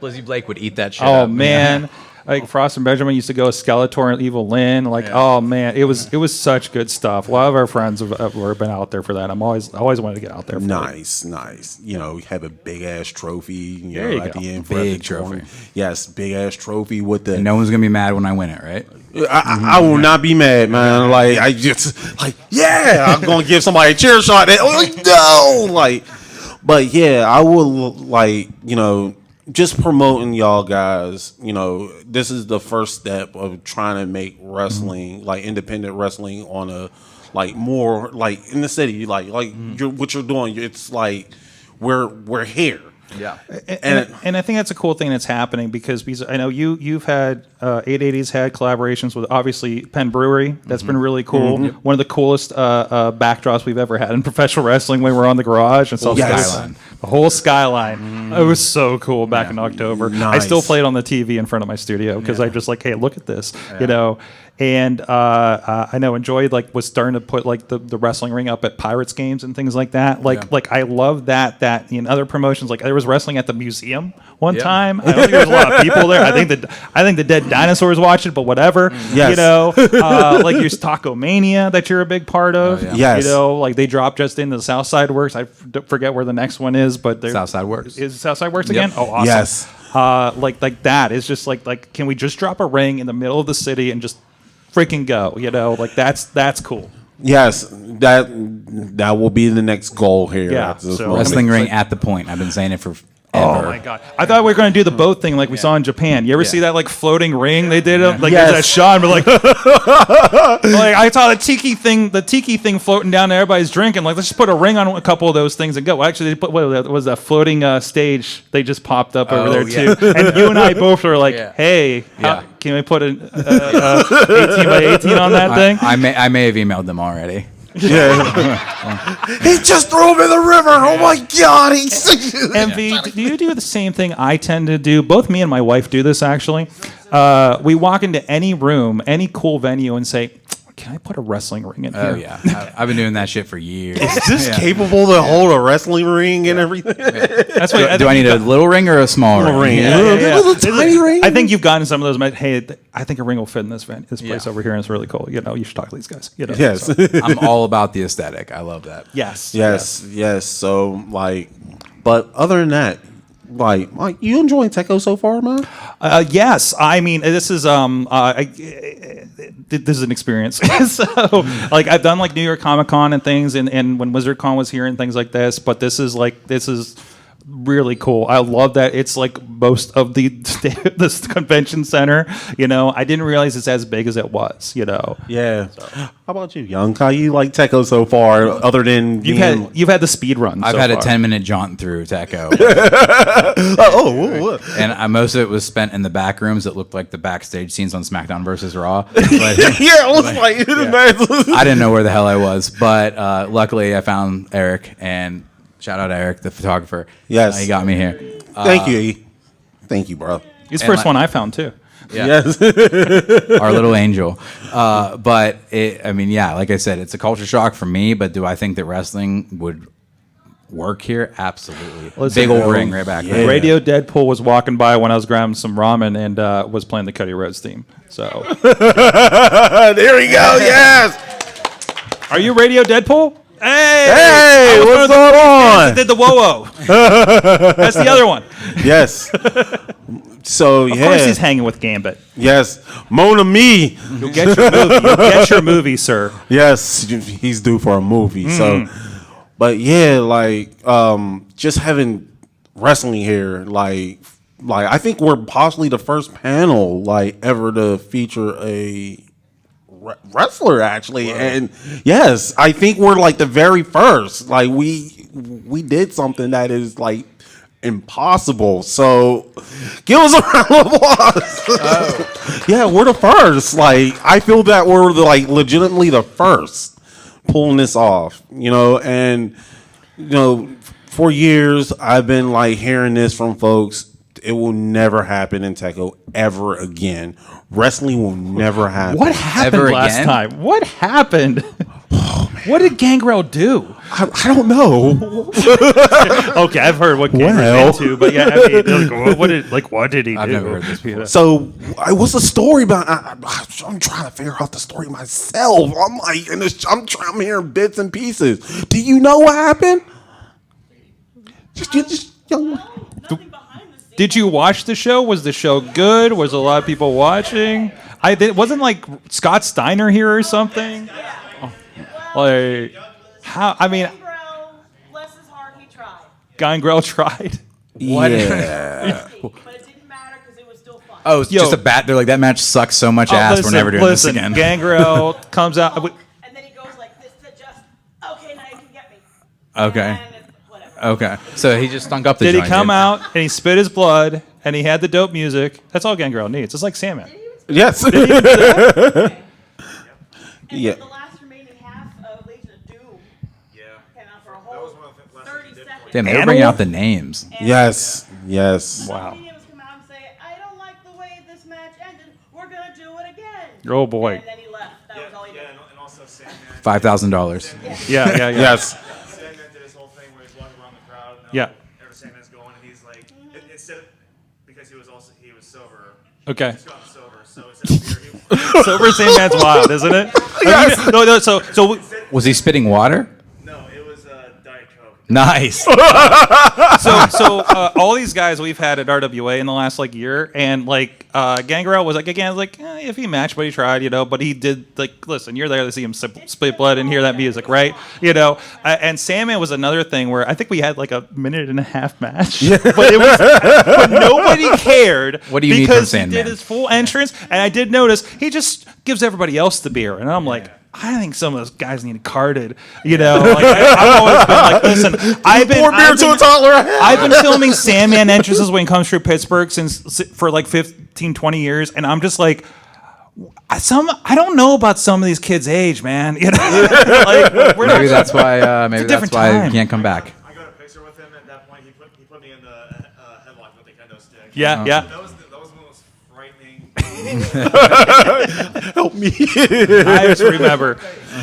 Blizzy Blake would eat that shit up. Oh man. Like Frost and Benjamin used to go Skeletor and Evil Lynn. Oh man, it was such good stuff. A lot of our friends have been out there for that. I always wanted to get out there. For nice. Have a big ass trophy. At the end for big trophy. Yes, big ass trophy with the. And no one's gonna be mad when I win it, right? I will not be mad, man. Like I just I'm gonna give somebody a chair shot. But I will just promoting y'all guys, this is the first step of trying to make wrestling, like independent wrestling on a, more in the city, what you're doing. It's like, we're here. Yeah. And I think that's a cool thing that's happening because I know you've had 880's had collaborations with obviously Penn Brewery. That's been really cool. One of the coolest backdrops we've ever had in professional wrestling when we were on the garage and saw Skyline. The whole skyline. It was so cool back in October. Nice. I still play it on the TV in front of my studio because I'm just like, hey, look at this, and I know enjoyed was starting to put the wrestling ring up at Pirates games and things like that. Like I love that in other promotions, like there was wrestling at the museum one time. I don't think there was a lot of people there. I think the Dead Dinosaurs watched it, but whatever. Yes. You know, like your Taco Mania that you're a big part of. Yes. You know, like they dropped just into the Southside Works. I forget where the next one is, but Southside Works. Is Southside Works again? Oh, awesome. Yes. Like that. It's just like can we just drop a ring in the middle of the city and just freaking go? You know, like that's cool. Yes, that will be the next goal here. Yeah, at this so- moment. Wrestling ring at the point. I've been saying it for Oh my god! I thought we were going to do the boat thing like we saw in Japan. You ever see that floating ring they did? Like Yes. there's that shot, but like I saw the tiki thing floating down there. Everybody's drinking. Like let's just put a ring on a couple of those things and go. Well, actually, they put what was that floating stage? They just popped up over there too. And you and I both were like, "Hey, can we put an 18 by 18 on that thing?" I may have emailed them already. Yeah. He just threw him in the river. Oh my God. MV, do you do the same thing I tend to do? Both me and my wife do this, actually. We walk into any room, any cool venue, and say, can I put a wrestling ring in here? Oh yeah, I've been doing that shit for years. Is this capable to hold a wrestling ring and everything? That's why Do I need a little ring or a small ring? Yeah. A tiny ring? I think you've gotten some of those. Hey, I think a ring will fit in this place over here, and it's really cool. You know, you should talk to these guys. You know, Yes. so. I'm all about the aesthetic. I love that. Yes. Yes. So, but other than that, you enjoying Tekko so far, man? Yes, I mean this is this is an experience. So I've done New York Comic Con and things, and when WizardCon was here and things like this. But this is really cool. I love that it's most of this convention center. You know, I didn't realize it's as big as it was. You know. Yeah. So. How about you, Young? How you like Tekko so far? Other than you've had the speed run. I've so had far. a 10-minute jaunt through Tekko. what? And most of it was spent in the back rooms that looked like the backstage scenes on SmackDown versus Raw. But Yeah, it was I didn't know where the hell I was. But luckily, I found Eric, and shout out Eric, the photographer. Yes. He got me here. Thank you, E. Thank you, bro. He's the first one I found too. Yeah. Yes. Our little angel. But like I said, it's a culture shock for me. But do I think that wrestling would work here? Absolutely. Listen, big old ring right back there. Radio Deadpool was walking by when I was grabbing some ramen and was playing the Cody Rhodes theme. So There we go. Yes. are you Radio Deadpool? Hey, Hey, what's going on? did the whoa. That's the other one. Yes. So Of course he's hanging with Gambit. Yes. Mona Me. You'll get your movie. You'll get your movie, sir. Yes, he's due for a movie. So, but yeah, just having wrestling here, I think we're possibly the first panel ever to feature a wrestler actually. Wow. And yes, I think we're the very first. We did something that is impossible. So give us a round of applause. Yeah, we're the first. I feel that we're legitimately the first pulling this off, and for years I've been hearing this from folks. It will never happen in Tekko ever again. Wrestling will never happen. What happened Ever last again? time? What happened? What did Gangrel do? I don't know. Okay, I've heard what Gangrel did too, but yeah, I mean, what did he do? I've never heard this before. So, what's the story about? I'm trying to figure out the story myself. I'm hearing bits and pieces. Do you know what happened? Nothing behind the scenes. Did you watch the show? Was the show good? Was a lot of people watching? Wasn't Scott Steiner here or something? How? I mean, Gangrel, bless his heart, he tried. Gangrel tried. Yeah. But it didn't matter because it was still fun. Oh, it's just a bat. They're like, that match sucks so much ass. We're never doing this again. Gangrel comes out. And then he goes like this to just, okay, now you can get me. Okay. And it's whatever. Okay. So he just stunk up the Did he joint, come dude. out and he spit his blood and he had the dope music? That's all Gangrel needs. It's like Sandman. Yes. And Yeah. then the last remaining half of Legion of Doom came out for a whole 30 seconds. Damn, they're bringing out the names. Yes. Yes. Wow. Comedians come out and say, I don't like the way this this match ended. We're gonna do it again. Oh, boy. And then he left. That was all he did. And also Sandman. $5,000. Yeah. Yes. Sandman did his whole thing where he's walking around the crowd. And Yeah. Every Sandman's going, and he's like, instead of, because he was sober. Okay. He's gotten sober, so instead of beer, Sober Sandman's wild, isn't it? Yes. No. So Was he spitting water? no, it was Diet Coke. Nice. all these guys we've had at RWA in the last like year, and like Gangrel was like if he matched, but he tried, but he did like listen. You're there to see him spit blood and hear that music, right? And Sandman was another thing where I think we had like a minute and a half match, but nobody cared. What do you need from because he Sandman? did his full entrance, and I did notice he just gives everybody else the beer, and I'm like. I think some of those guys need carded. Like I've always been like, listen, I've been filming Sandman entrances when he comes through Pittsburgh for like 15, 20 years, and I'm just like, I don't know about some of these kids' age, man. Maybe that's why. Maybe that's why he can't come back. I got a picture with him at that point. He put me in the headlock with the kendo stick. Yeah. That was one of the most frightening. Help me. I just remember.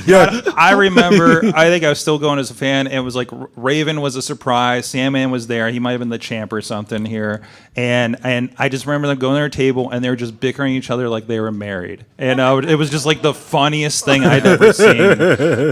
Yeah, I remember. I think I was still going as a fan. And it was like Raven was a surprise. Sandman was there. He might have been the champ or something here. And I just remember them going to their table and they were just bickering each other like they were married. And it was just like the funniest thing I'd ever seen.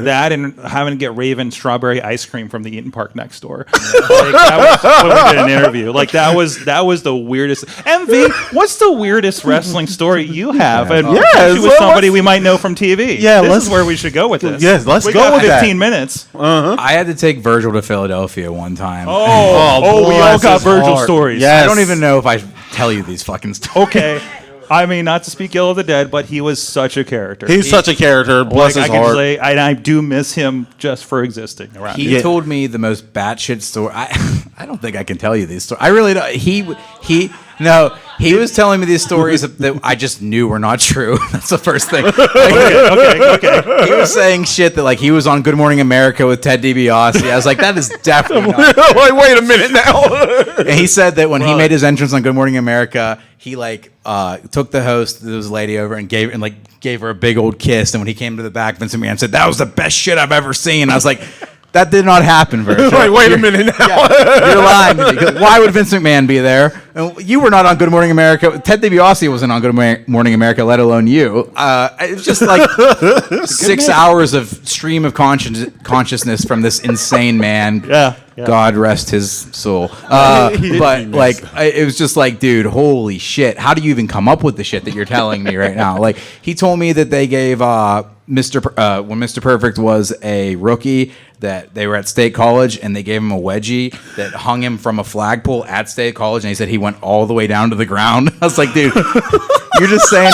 That and having to get Raven strawberry ice cream from the Eaton Park next door. That was when we did an interview. Like that was the weirdest. MV, what's the weirdest wrestling story you have? And especially with somebody we might know from TV. Yeah, this is where we should go with this. Yes, let's we go got with 15 that. minutes. I had to take Virgil to Philadelphia one time. We all bless got his Virgil heart. stories. Yes. I don't even know if I tell you these fucking stories. Okay. I mean, not to speak ill of the dead, but he was such a character. He's such a character. Bless I his can heart. Uh, say, and I do miss him just for existing around. He told me the most batshit story. I don't think I can tell you these stories. I really don't. He was telling me these stories that I just knew were not true. That's the first thing. Okay. He was saying shit that like he was on Good Morning America with Ted DiBiase. I was like, that is definitely not. Like, wait a minute now. And he said that when he made his entrance on Good Morning America, he like took the host, there was a lady over, and gave her a big old kiss. And when he came to the back, Vince McMahon said, "That was the best shit I've ever seen." I was like, that did not happen, Virgil. Like, wait a minute now. You're lying to me. 'Cause why would Vince McMahon be there? And you were not on Good Morning America. Ted DiBiase wasn't on Good Morning America, let alone you. It was just like 6 hours of stream of consciousness from this insane man. Yeah. God rest his soul. But like, it was just like, dude, holy shit. How do you even come up with the shit that you're telling me right now? Like, he told me that they gave when Mr. Perfect was a rookie, that they were at State College and they gave him a wedgie that hung him from a flagpole at State College, and he said he went all the way down to the ground. I was like, dude, you're just saying,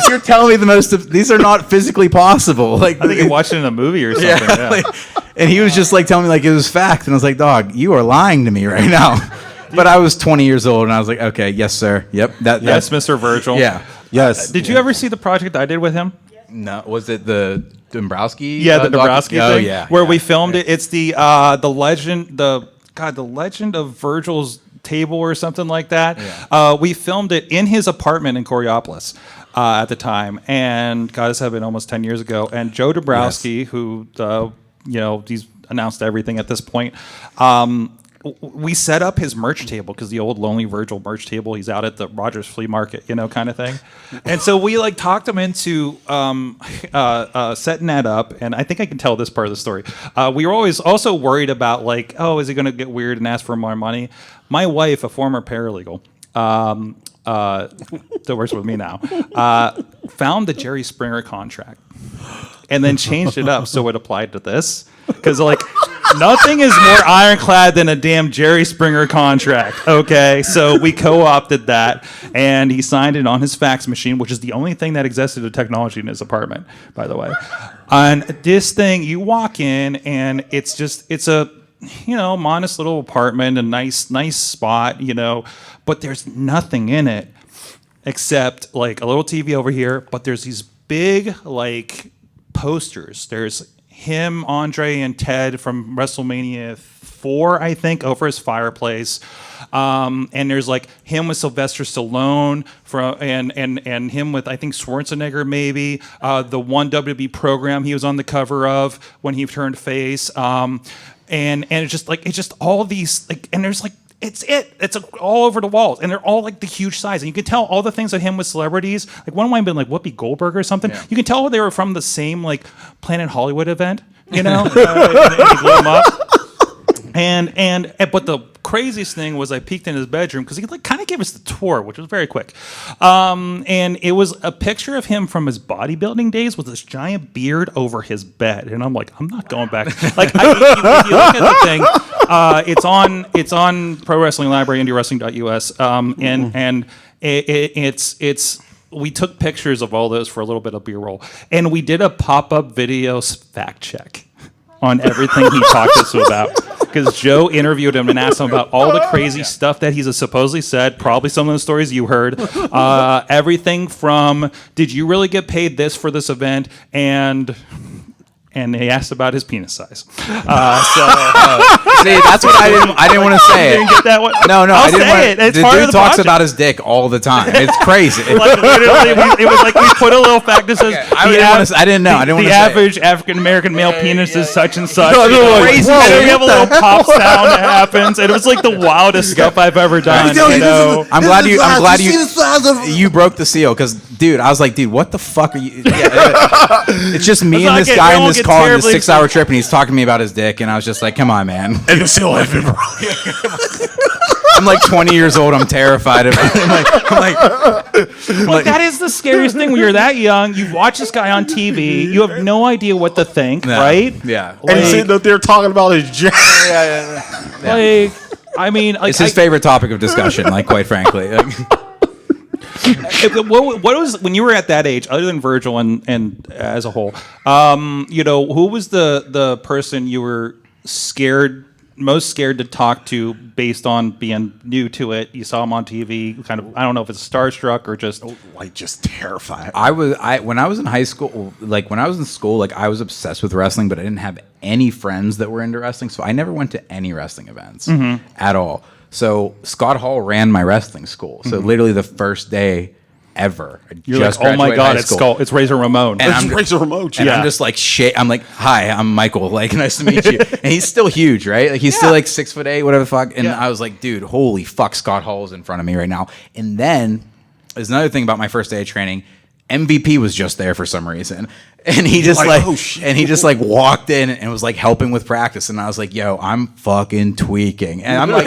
you're telling me the most of these are not physically possible. Like, I think you watched it in a movie or something. Yeah. like, and he was just like telling me like it was fact, and I was like, dog, you are lying to me right now. But I was 20 years old, and I was like, okay, yes, sir, yep, Yes, Mr. Virgil. yeah. Yes. Did you ever see the project I did with him? No, was it the Dombrowski? Yeah, the Dombrowski thing. Oh yeah, where we filmed it. It's the legend, the legend of Virgil's table or something like that. Yeah. We filmed it in his apartment in Coriopolis at the time, and God, this had been almost 10 years ago. And Joe Dombrowski, who he's announced everything at this point. We set up his merch table because the old Lonely Virgil merch table, he's out at the Rogers Flea Market, kind of thing. And so we like talked him into setting that up. And I think I can tell this part of the story. We were always also worried about like, oh, is he going to get weird and ask for more money? My wife, a former paralegal, that works with me now, found the Jerry Springer contract and then changed it up so it applied to this. Because, like, nothing is more ironclad than a damn Jerry Springer contract, okay? So we co-opted that, and he signed it on his fax machine, which is the only thing that existed of technology in his apartment, by the way. And this thing, you walk in, and it's a, modest little apartment, a nice spot, but there's nothing in it except, like, a little TV over here, but there's these big, like, posters. There's him, Andre, and Ted from WrestleMania 4, I think, over his fireplace. And there's like him with Sylvester Stallone and him with, I think, Schwarzenegger maybe. The one WWE program he was on the cover of when he turned face. And it's just all these like, and there's like, it's all over the walls, and they're all like the huge size, and you can tell all the things of him with celebrities. Like one of mine been like Whoopi Goldberg or something. Yeah. You can tell they were from the same like Planet Hollywood event, you know. And he blew them up. But the craziest thing was I peeked in his bedroom because he like kind of gave us the tour, which was very quick. And it was a picture of him from his bodybuilding days with this giant beard over his bed. And I'm like, I'm not going back. Like, if you look at the thing, it's on Pro Wrestling Library, IndieWrestling.us, and it's. We took pictures of all those for a little bit of B-roll, and we did a pop-up video fact check on everything he talked to us about. Because Joe interviewed him and asked him about all the crazy stuff that he's supposedly said, probably some of the stories you heard. Everything from, did you really get paid this for this event? And he asked about his penis size. See, that's what I didn't want to say. You didn't get that one? No, I didn't want to. The dude talks about his dick all the time. It's crazy. Like, literally, it was like we put a little fact that says I didn't know. The average African American male penis is such and such. Crazy. And then we have a little pop sound that happens, and it was like the wildest stuff I've ever done. I'm glad you broke the seal, because dude, I was like, dude, what the fuck are you? It's just me and this guy in this car on this 6-hour trip, and he's talking to me about his dick, and I was just like, come on, man. And the seal has been broken. I'm like 20 years old. I'm terrified of it. Well, that is the scariest thing when you're that young. You watch this guy on TV. You have no idea what to think, right? Yeah. And he's sitting up there talking about his jack. Like, I mean, like, it's his favorite topic of discussion, like, quite frankly. What was, when you were at that age, other than Virgil and as a whole, who was the person you were most scared to talk to based on being new to it? You saw him on TV, kind of, I don't know if it's starstruck or just just terrified. When I was in high school, like when I was in school, like I was obsessed with wrestling, but I didn't have any friends that were into wrestling, so I never went to any wrestling events at all. So Scott Hall ran my wrestling school. So literally the first day ever, you're just like, oh my god, it's Razor Ramon. And I'm Razor Ramon. And I'm just like I'm like, hi, I'm Michael. Like, nice to meet you. And he's still huge, right? Like he's still like 6'8", whatever the fuck. And I was like, dude, holy fuck, Scott Hall is in front of me right now. And then there's another thing about my first day of training. MVP was just there for some reason, and he just walked in and was like helping with practice, and I was like, yo, I'm fucking tweaking, and I'm like,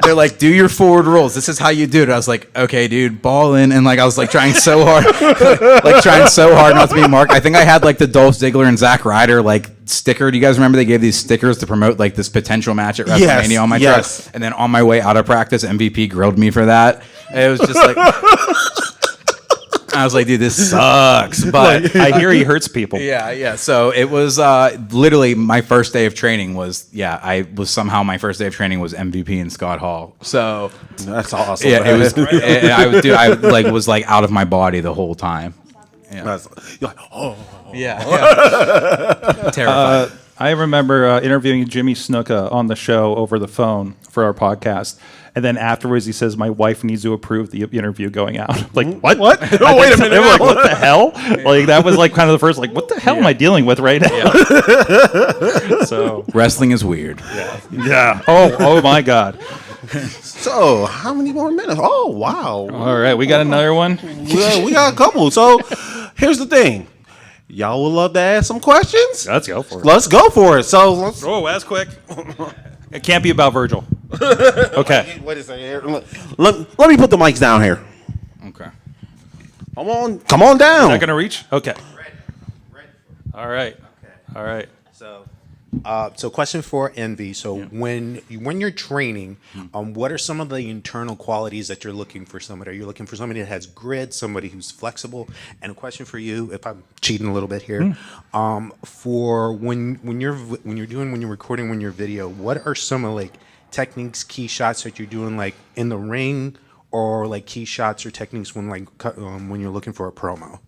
they're like, do your forward rolls, this is how you do it. I was like, okay, dude, ball in, and like I was like trying so hard not to be marked. I think I had like the Dolph Ziggler and Zack Ryder like sticker. Do you guys remember they gave these stickers to promote like this potential match at WrestleMania on my truck? And then on my way out of practice, MVP grilled me for that. It was just like, I was like, dude, this sucks. But I hear he hurts people. Yeah. So it was literally my first day of training was my first day of training was MVP and Scott Hall. So that's awesome. Yeah, it was. I was like out of my body the whole time. Yeah. You're like, oh. Yeah. Terrified. I remember interviewing Jimmy Snuka on the show over the phone for our podcast. And then afterwards, he says, my wife needs to approve the interview going out. Like, what? Oh, wait a minute. They were like, what the hell? Like, that was like kind of the first, like, what the hell am I dealing with right now? Yeah. So wrestling is weird. Yeah. Oh my God. So, how many more minutes? Oh, wow. All right. We got another one? We got a couple. So, here's the thing. Y'all would love to ask some questions? Let's go for it. Let's go for it. So, that's quick. It can't be about Virgil. Okay. Wait a second. Let me put the mics down here. Okay. Come on down. Is that going to reach? Okay. Ready. All right. Okay. All right. So question for Envy. So when you're training, what are some of the internal qualities that you're looking for somebody? Are you looking for somebody that has grit, somebody who's flexible? And a question for you, if I'm cheating a little bit here, for when you're recording when you're video, what are some of like techniques, key shots that you're doing like in the ring, or like key shots or techniques when when you're looking for a promo?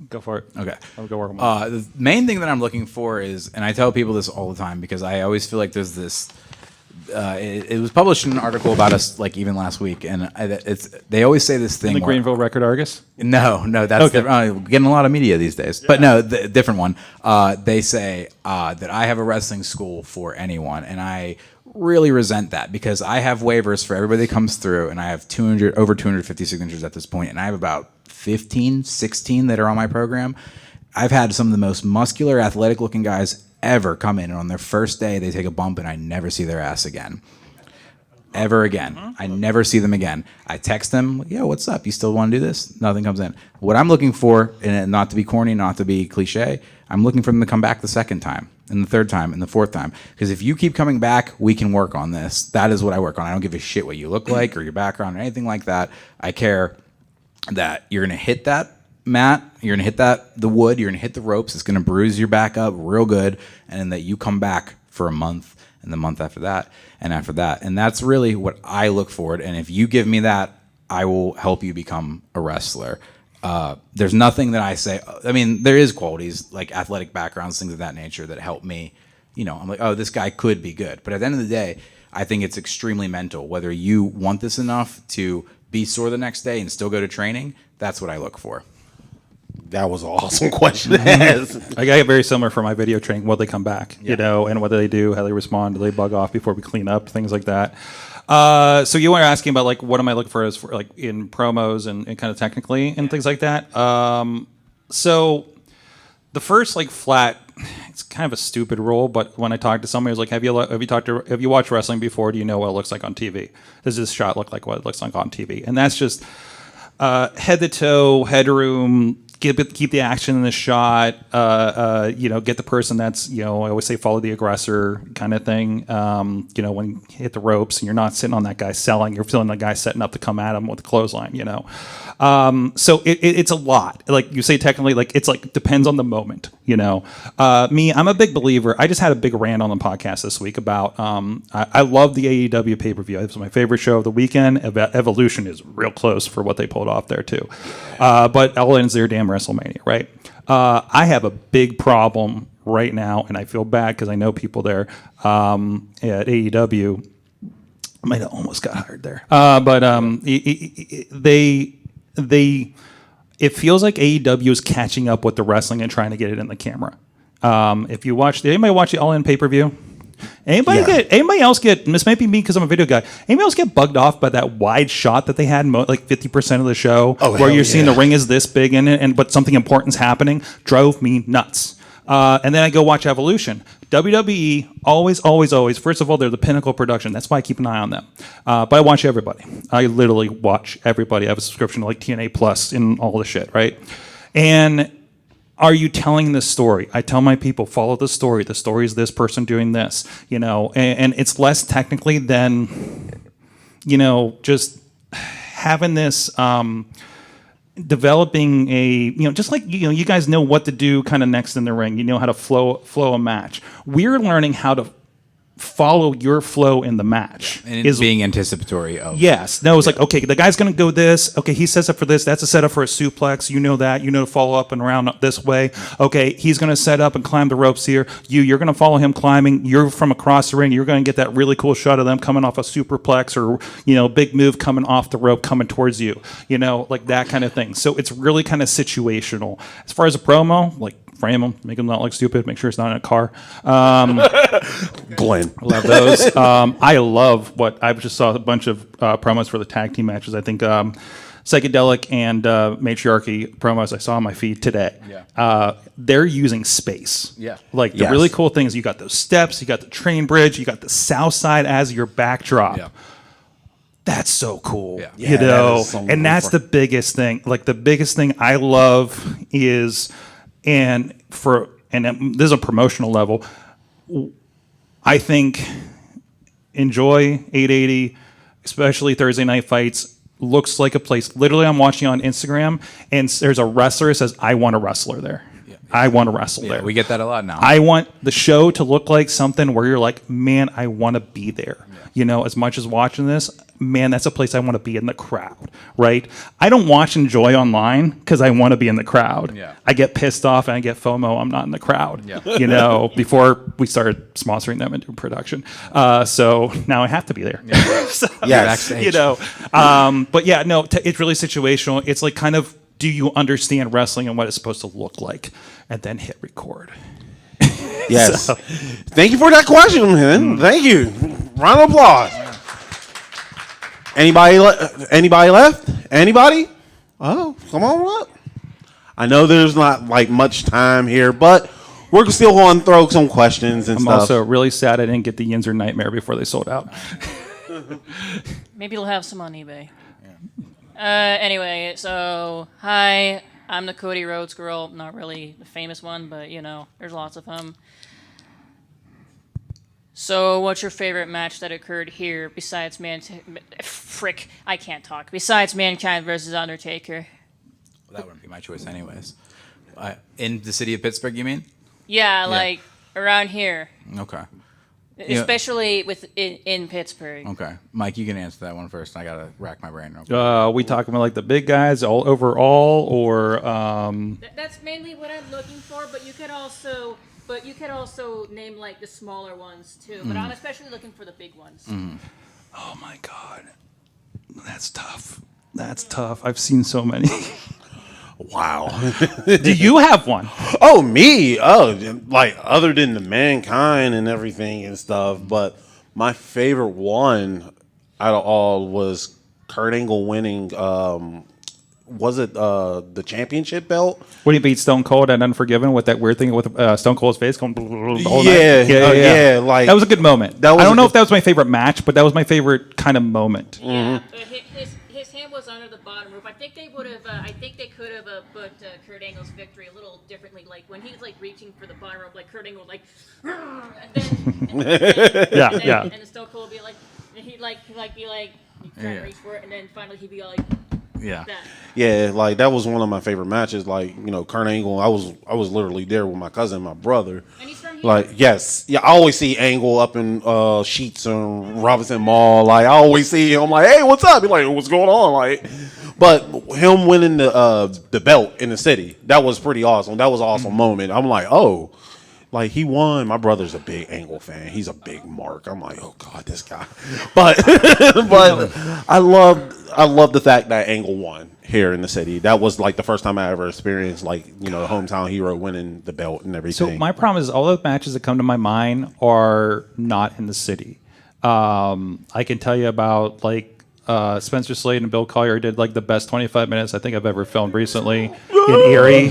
Go for it. Okay. I'll go work on mine. The main thing that I'm looking for is, and I tell people this all the time because I always feel like there's this. It was published in an article about us, like even last week, and they always say this thing. The where- Greenville Record Argus. No, that's Okay. different. Getting a lot of media these days, but no, the different one. They say that I have a wrestling school for anyone, and I really resent that because I have waivers for everybody that comes through, and I have over 250 signatures at this point, and I have about 15, 16 that are on my program. I've had some of the most muscular, athletic-looking guys ever come in, and on their first day, they take a bump, and I never see their ass again. Ever again. I never see them again. I text them, yo, what's up? You still want to do this? Nothing comes in. What I'm looking for, and not to be corny, not to be cliche, I'm looking for them to come back the second time, and the third time, and the fourth time. Because if you keep coming back, we can work on this. That is what I work on. I don't give a shit what you look like or your background or anything like that. I care that you're going to hit that mat, you're going to hit the wood, you're going to hit the ropes, it's going to bruise your back up real good, and then that you come back for a month, and the month after that, and after that. And that's really what I look for. And if you give me that, I will help you become a wrestler. There's nothing that I say. I mean, there is qualities like athletic backgrounds, things of that nature that help me. You know, I'm like, oh, this guy could be good. But at the end of the day, I think it's extremely mental. Whether you want this enough to be sore the next day and still go to training, that's what I look for. That was an awesome question to ask. I get very similar for my video training. Will they come back? You know, and what do they do? How they respond? Do they bug off before we clean up? Things like that. So you were asking about like what am I looking for as for like in promos and kind of technically and things like that. So the first like flat, it's kind of a stupid rule, but when I talk to somebody who's like, have you watched wrestling before? Do you know what it looks like on TV? Does this shot look like what it looks like on TV? And that's just head to toe, headroom. Keep the action in the shot. Get the person that's, I always say follow the aggressor kind of thing. When you hit the ropes and you're not sitting on that guy selling, you're feeling the guy setting up to come at him with the clothesline, So it's a lot. Like you say technically, like it's like depends on the moment, Me, I'm a big believer. I just had a big rant on the podcast this week about I love the AEW pay-per-view. It was my favorite show of the weekend. Evolution is real close for what they pulled off there too. But All In's their damn WrestleMania, right? I have a big problem right now, and I feel bad because I know people there at AEW. I might have almost got hired there, but it feels like AEW is catching up with the wrestling and trying to get it in the camera. If you anybody watch the All In pay-per-view? Anybody else get, this might be me because I'm a video guy, anybody else get bugged off by that wide shot that they had like 50% of the show where you're seeing the ring is this big in it but something important's happening? Drove me nuts. And then I go watch Evolution. WWE, always, first of all, they're the pinnacle production. That's why I keep an eye on them. But I watch everybody. I literally watch everybody. I have a subscription to like TNA Plus and all the shit, right? And are you telling this story? I tell my people, follow the story. The story is this person doing this, and it's less technically than, just having this, developing a, just like, you guys know what to do kind of next in the ring. You know how to flow a match. We're learning how to follow your flow in the match. And it's being anticipatory of. Yes. No, it's like, okay, the guy's going to go this. Okay, he sets up for this. That's a setup for a suplex. You know that. You know to follow up and around this way. Okay, he's going to set up and climb the ropes here. You're going to follow him climbing. You're from across the ring. You're going to get that really cool shot of them coming off a superplex or, big move coming off the rope coming towards you. Like that kind of thing. So it's really kind of situational. As far as a promo, like, frame them, make them not look stupid, make sure it's not in a car. Glenn. I love those. I love what I just saw a bunch of promos for the tag team matches. I think Psychedelic and Matriarchy promos I saw on my feed today. Yeah. They're using space. Yeah. Like the really cool thing is you got those steps, you got the train bridge, you got the south side as your backdrop. Yeah. That's so cool. Yeah. That's the biggest thing. Like the biggest thing I love is and this is a promotional level. I think enjoy 880, especially Thursday night fights. Looks like a place. Literally, I'm watching on Instagram, and there's a wrestler that says, "I want a wrestler there." Yeah. I want to wrestle there. We get that a lot now. I want the show to look like something where you're like, man, I want to be there. Yeah. As much as watching this, man, that's a place I want to be in the crowd, right? I don't watch Enjoy online because I want to be in the crowd. Yeah. I get pissed off and I get FOMO. I'm not in the crowd, Yeah. before we started sponsoring them and doing production. So now I have to be there. So, Yes. but yeah, no, it's really situational. It's like kind of, do you understand wrestling and what it's supposed to look like? And then hit record. Yes. Thank you for that question, man. Thank you. Round of applause. Anybody left? Anybody? Oh, come on up. I know there's not like much time here, but we're still going to throw some questions and I'm stuff. also really sad I didn't get the Yinzer Nightmare before they sold out. Maybe you'll have some on eBay. Anyway, so hi, I'm the Cody Rhodes girl. Not really the famous one, but there's lots of them. So, what's your favorite match that occurred here besides I can't talk. Besides Mankind versus Undertaker. Well, that wouldn't be my choice, anyways. In the city of Pittsburgh, you mean? Yeah, like around here, Okay. especially in Pittsburgh. Okay, Mike, you can answer that one first. I gotta rack my brain real quick. We talking about like the big guys all overall, or That's mainly what I'm looking for, but you could also name like the smaller ones too. But I'm especially looking for the big ones. oh my god, that's tough. That's tough. I've seen so many. Wow. Do you have one? Oh, me? Oh, like other than the Mankind and everything and stuff, but my favorite one out of all was Kurt Angle winning. Was it the championship belt? When he beat Stone Cold at Unforgiven with that weird thing with Stone Cold's face going the whole Yeah, night? yeah, like that was a good moment. that was I don't a know good- if that was my favorite match, but that was my favorite kind of moment. Yeah, his hand was under the bottom rope. I think they would have. I think they could have put Kurt Angle's victory a little differently. Like when he's like reaching for the bottom rope, like Kurt Angle was like, and then Stone Cold would be like, and he'd be like, trying to reach for it, and then finally he'd be all like. Yeah. That. Yeah, like that was one of my favorite matches. Like, Kurt Angle, I was literally there with my cousin and my brother. And he's from here. Like, yes. Yeah, I always see Angle up in Sheets and Robinson Mall. Like, I always see him like, hey, what's up? He's like, what's going on? Like, but him winning the belt in the city, that was pretty awesome. That was an awesome moment. I'm like, oh, like he won. My brother's a big Angle fan. He's a big Mark. I'm like, oh God, this guy. But I love the fact that Angle won here in the city. That was like the first time I ever experienced like, the hometown hero winning the belt and everything. So my problem is all the matches that come to my mind are not in the city. I can tell you about like Spencer Slade and Bill Collier did like the best 25 minutes I think I've ever filmed recently in Erie.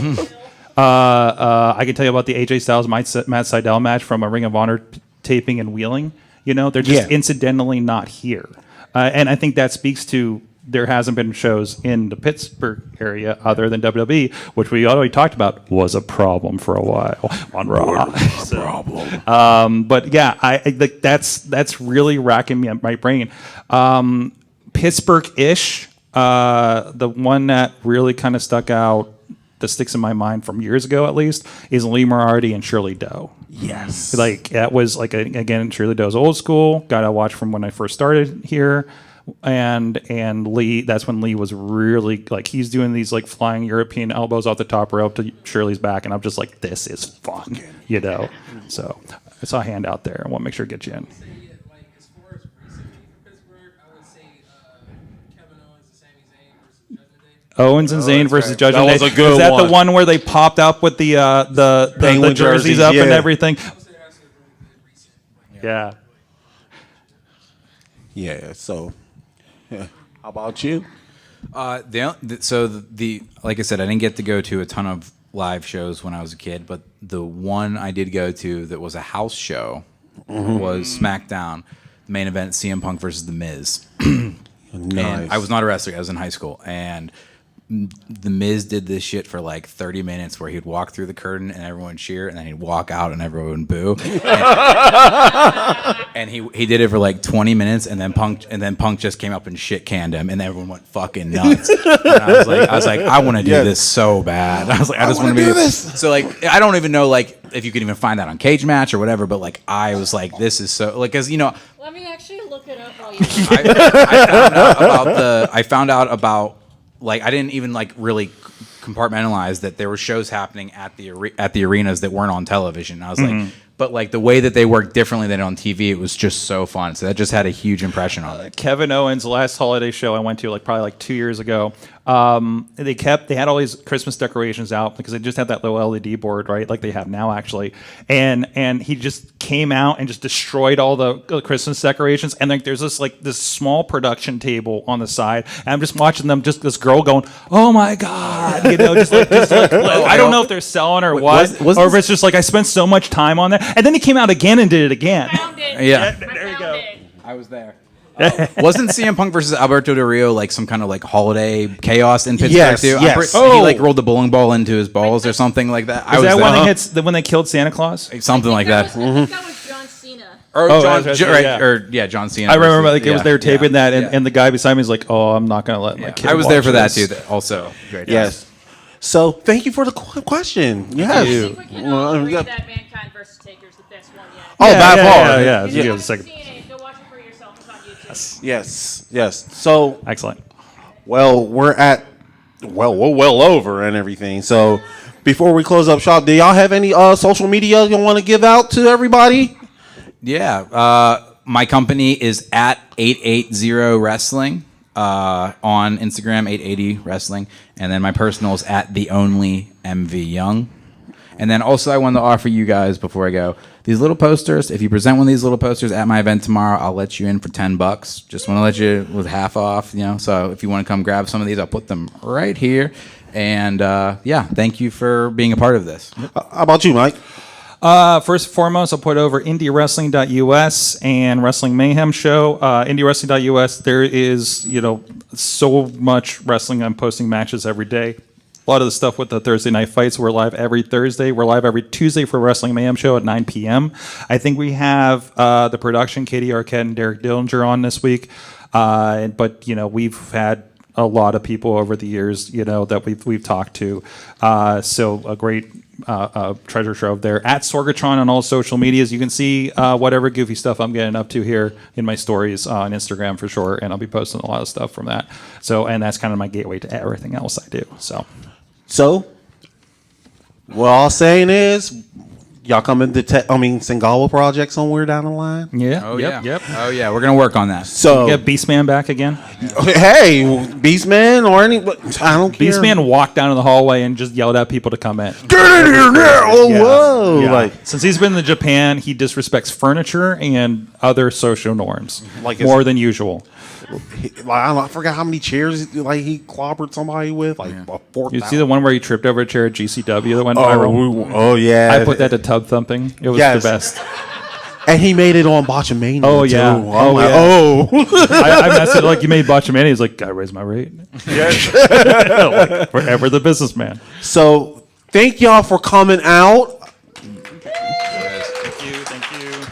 I can tell you about the AJ Styles Matt Sydal match from a Ring of Honor taping in Wheeling. They're just incidentally not here. And I think that speaks to there hasn't been shows in the Pittsburgh area other than WWE, which we already talked about was a problem for a while on Raw. But yeah, I like that's really racking me up my brain. Pittsburgh-ish, the one that really kind of stuck out, that sticks in my mind from years ago at least, is Lee Moriarty and Shirley Doe. yes. Like that was like again, Shirley Doe's old school. Got to watch from when I first started here, and Lee. That's when Lee was really like he's doing these like flying European elbows off the top rope to Shirley's back, and I'm just like, this is fun, So I saw a hand out there. I want to make sure to get you in. As far as recently for Pittsburgh, I would say Kevin Owens and Sami Zayn versus Judgment Day. Owens and Zayn versus Judgment That Day. was a good Is that one. the one where they popped up with the Penguin jerseys jerseys, up and yeah. everything? I would say that's a really good recent. Yeah. Yeah, so how about you? The like I said, I didn't get to go to a ton of live shows when I was a kid, but the one I did go to that was a house show was SmackDown. The main event, CM Punk versus The Miz. Nice. And I was not a wrestler. I was in high school, and The Miz did this shit for like 30 minutes where he'd walk through the curtain and everyone would cheer, and then he'd walk out and everyone would boo. And he did it for like 20 minutes, and then Punk just came up and shit canned him, and everyone went fucking nuts. And I was like, I want to do this so bad. I was like, I just want to do this. So like, I don't even know like if you can even find that on Cage Match or whatever, but like I was like, this is so like, as you know, Let me actually look it up while you. I found out about like I didn't even like really compartmentalize that there were shows happening at the arenas that weren't on television. I was like, but like the way that they work differently than on TV, it was just so fun. So that just had a huge impression on it. Kevin Owens' last holiday show I went to, like probably like 2 years ago. They had all these Christmas decorations out because they just had that little LED board, right? Like they have now, actually. And he just came out and just destroyed all the Christmas decorations. And like there's this small production table on the side. And I'm just watching them, just this girl going, "Oh my God," you know, just like I don't know if they're selling or what, or if it's just like I spent so much time on that. And then he came out again and did it again. Found it. Yeah. There you go. I was there. Wasn't CM Punk versus Alberto Del Rio like some kind of like holiday chaos in Pittsburgh Yes, too? yes. He like rolled the bowling ball into his balls or something like that. I Is was that there. when they killed Santa Claus? Something like that. I think that was John Cena. Or Oh, John, that's Jo- right, right, yeah. John Cena. I remember versus- like it was they were taping yeah, that, and, yeah. and the guy beside me is like, "Oh, I'm not gonna let my Yeah. kid." I was there watch for that this." too. Also, great. Yes. So thank you for the question. Yes. I think we can all Well, agree yeah. that Mankind versus Taker is the best one yet. Oh, by far. Yeah. If Yeah. you Yeah. haven't seen it, go watch it for yourself. It's on YouTube. Yes. So, Excellent. well, we're at we're well over and everything. So, before we close up shop, do y'all have any social media you want to give out to everybody? Yeah. My company is at 880 Wrestling on Instagram, 880 Wrestling, and then my personal is at the only MV Young. And then also I wanted to offer you guys before I go these little posters. If you present one of these little posters at my event tomorrow, I'll let you in for $10. Just want to let you with half off, you know. So if you want to come grab some of these, I'll put them right here. And yeah, thank you for being a part of this. How about you, Mike? First and foremost, I'll put over IndieWrestling.us and Wrestling Mayhem show. IndieWrestling.us, there is, so much wrestling. I'm posting matches every day. A lot of the stuff with the Thursday night fights, we're live every Thursday. We're live every Tuesday for Wrestling Mayhem show at 9 p.m. I think we have the production, Katie Arquette and Derek Dillinger, on this week. But, we've had a lot of people over the years, that we've talked to. So a great treasure trove there. At Sorgatron on all social medias, you can see whatever goofy stuff I'm getting up to here in my stories on Instagram for sure, and I'll be posting a lot of stuff from that. So, and that's kind of my gateway to everything else I do. So, what I'm saying is, y'all coming to Singawa project somewhere down the line? Yeah. Oh, yep. yeah. Yep. Oh, yeah. We're going to work on that. So, Get Beastman back again. hey, Beastman or any, I don't care. Beastman walked down in the hallway and just yelled at people to come in. Get in here now! Oh, Yeah. whoa! Yeah. Like, Since he's been in Japan, he disrespects furniture and other social norms Like more than usual. I forgot how many chairs he clobbered somebody with, a 4,000. You see the one where he tripped over a chair at GCW that went viral? Oh yeah, I put that to tub thumping. It was Yes. the best. and he made it on Botchamania. Oh, too. yeah. I'm Oh, like, yeah. oh. I messed it like you made Botchamania. He's like, I raised my rate. Like, forever the businessman. So thank y'all for coming out, Thank you.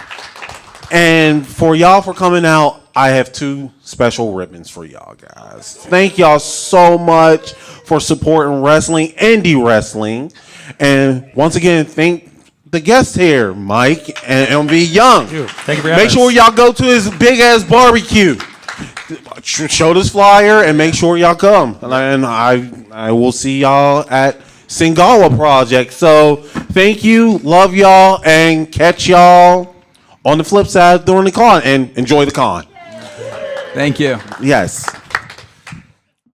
and for y'all for coming out, I have 2 special ribbons for y'all guys. Thank y'all so much for supporting wrestling, indie wrestling, and once again, thank the guests here, Mike and MV Young. Thank you for having Make sure us. y'all go to his big ass barbecue. Show this flyer and make sure y'all come. And I will see y'all at Singawa Project. So thank you, love y'all, and catch y'all on the flip side during the con. And enjoy the con. Thank you. Yes.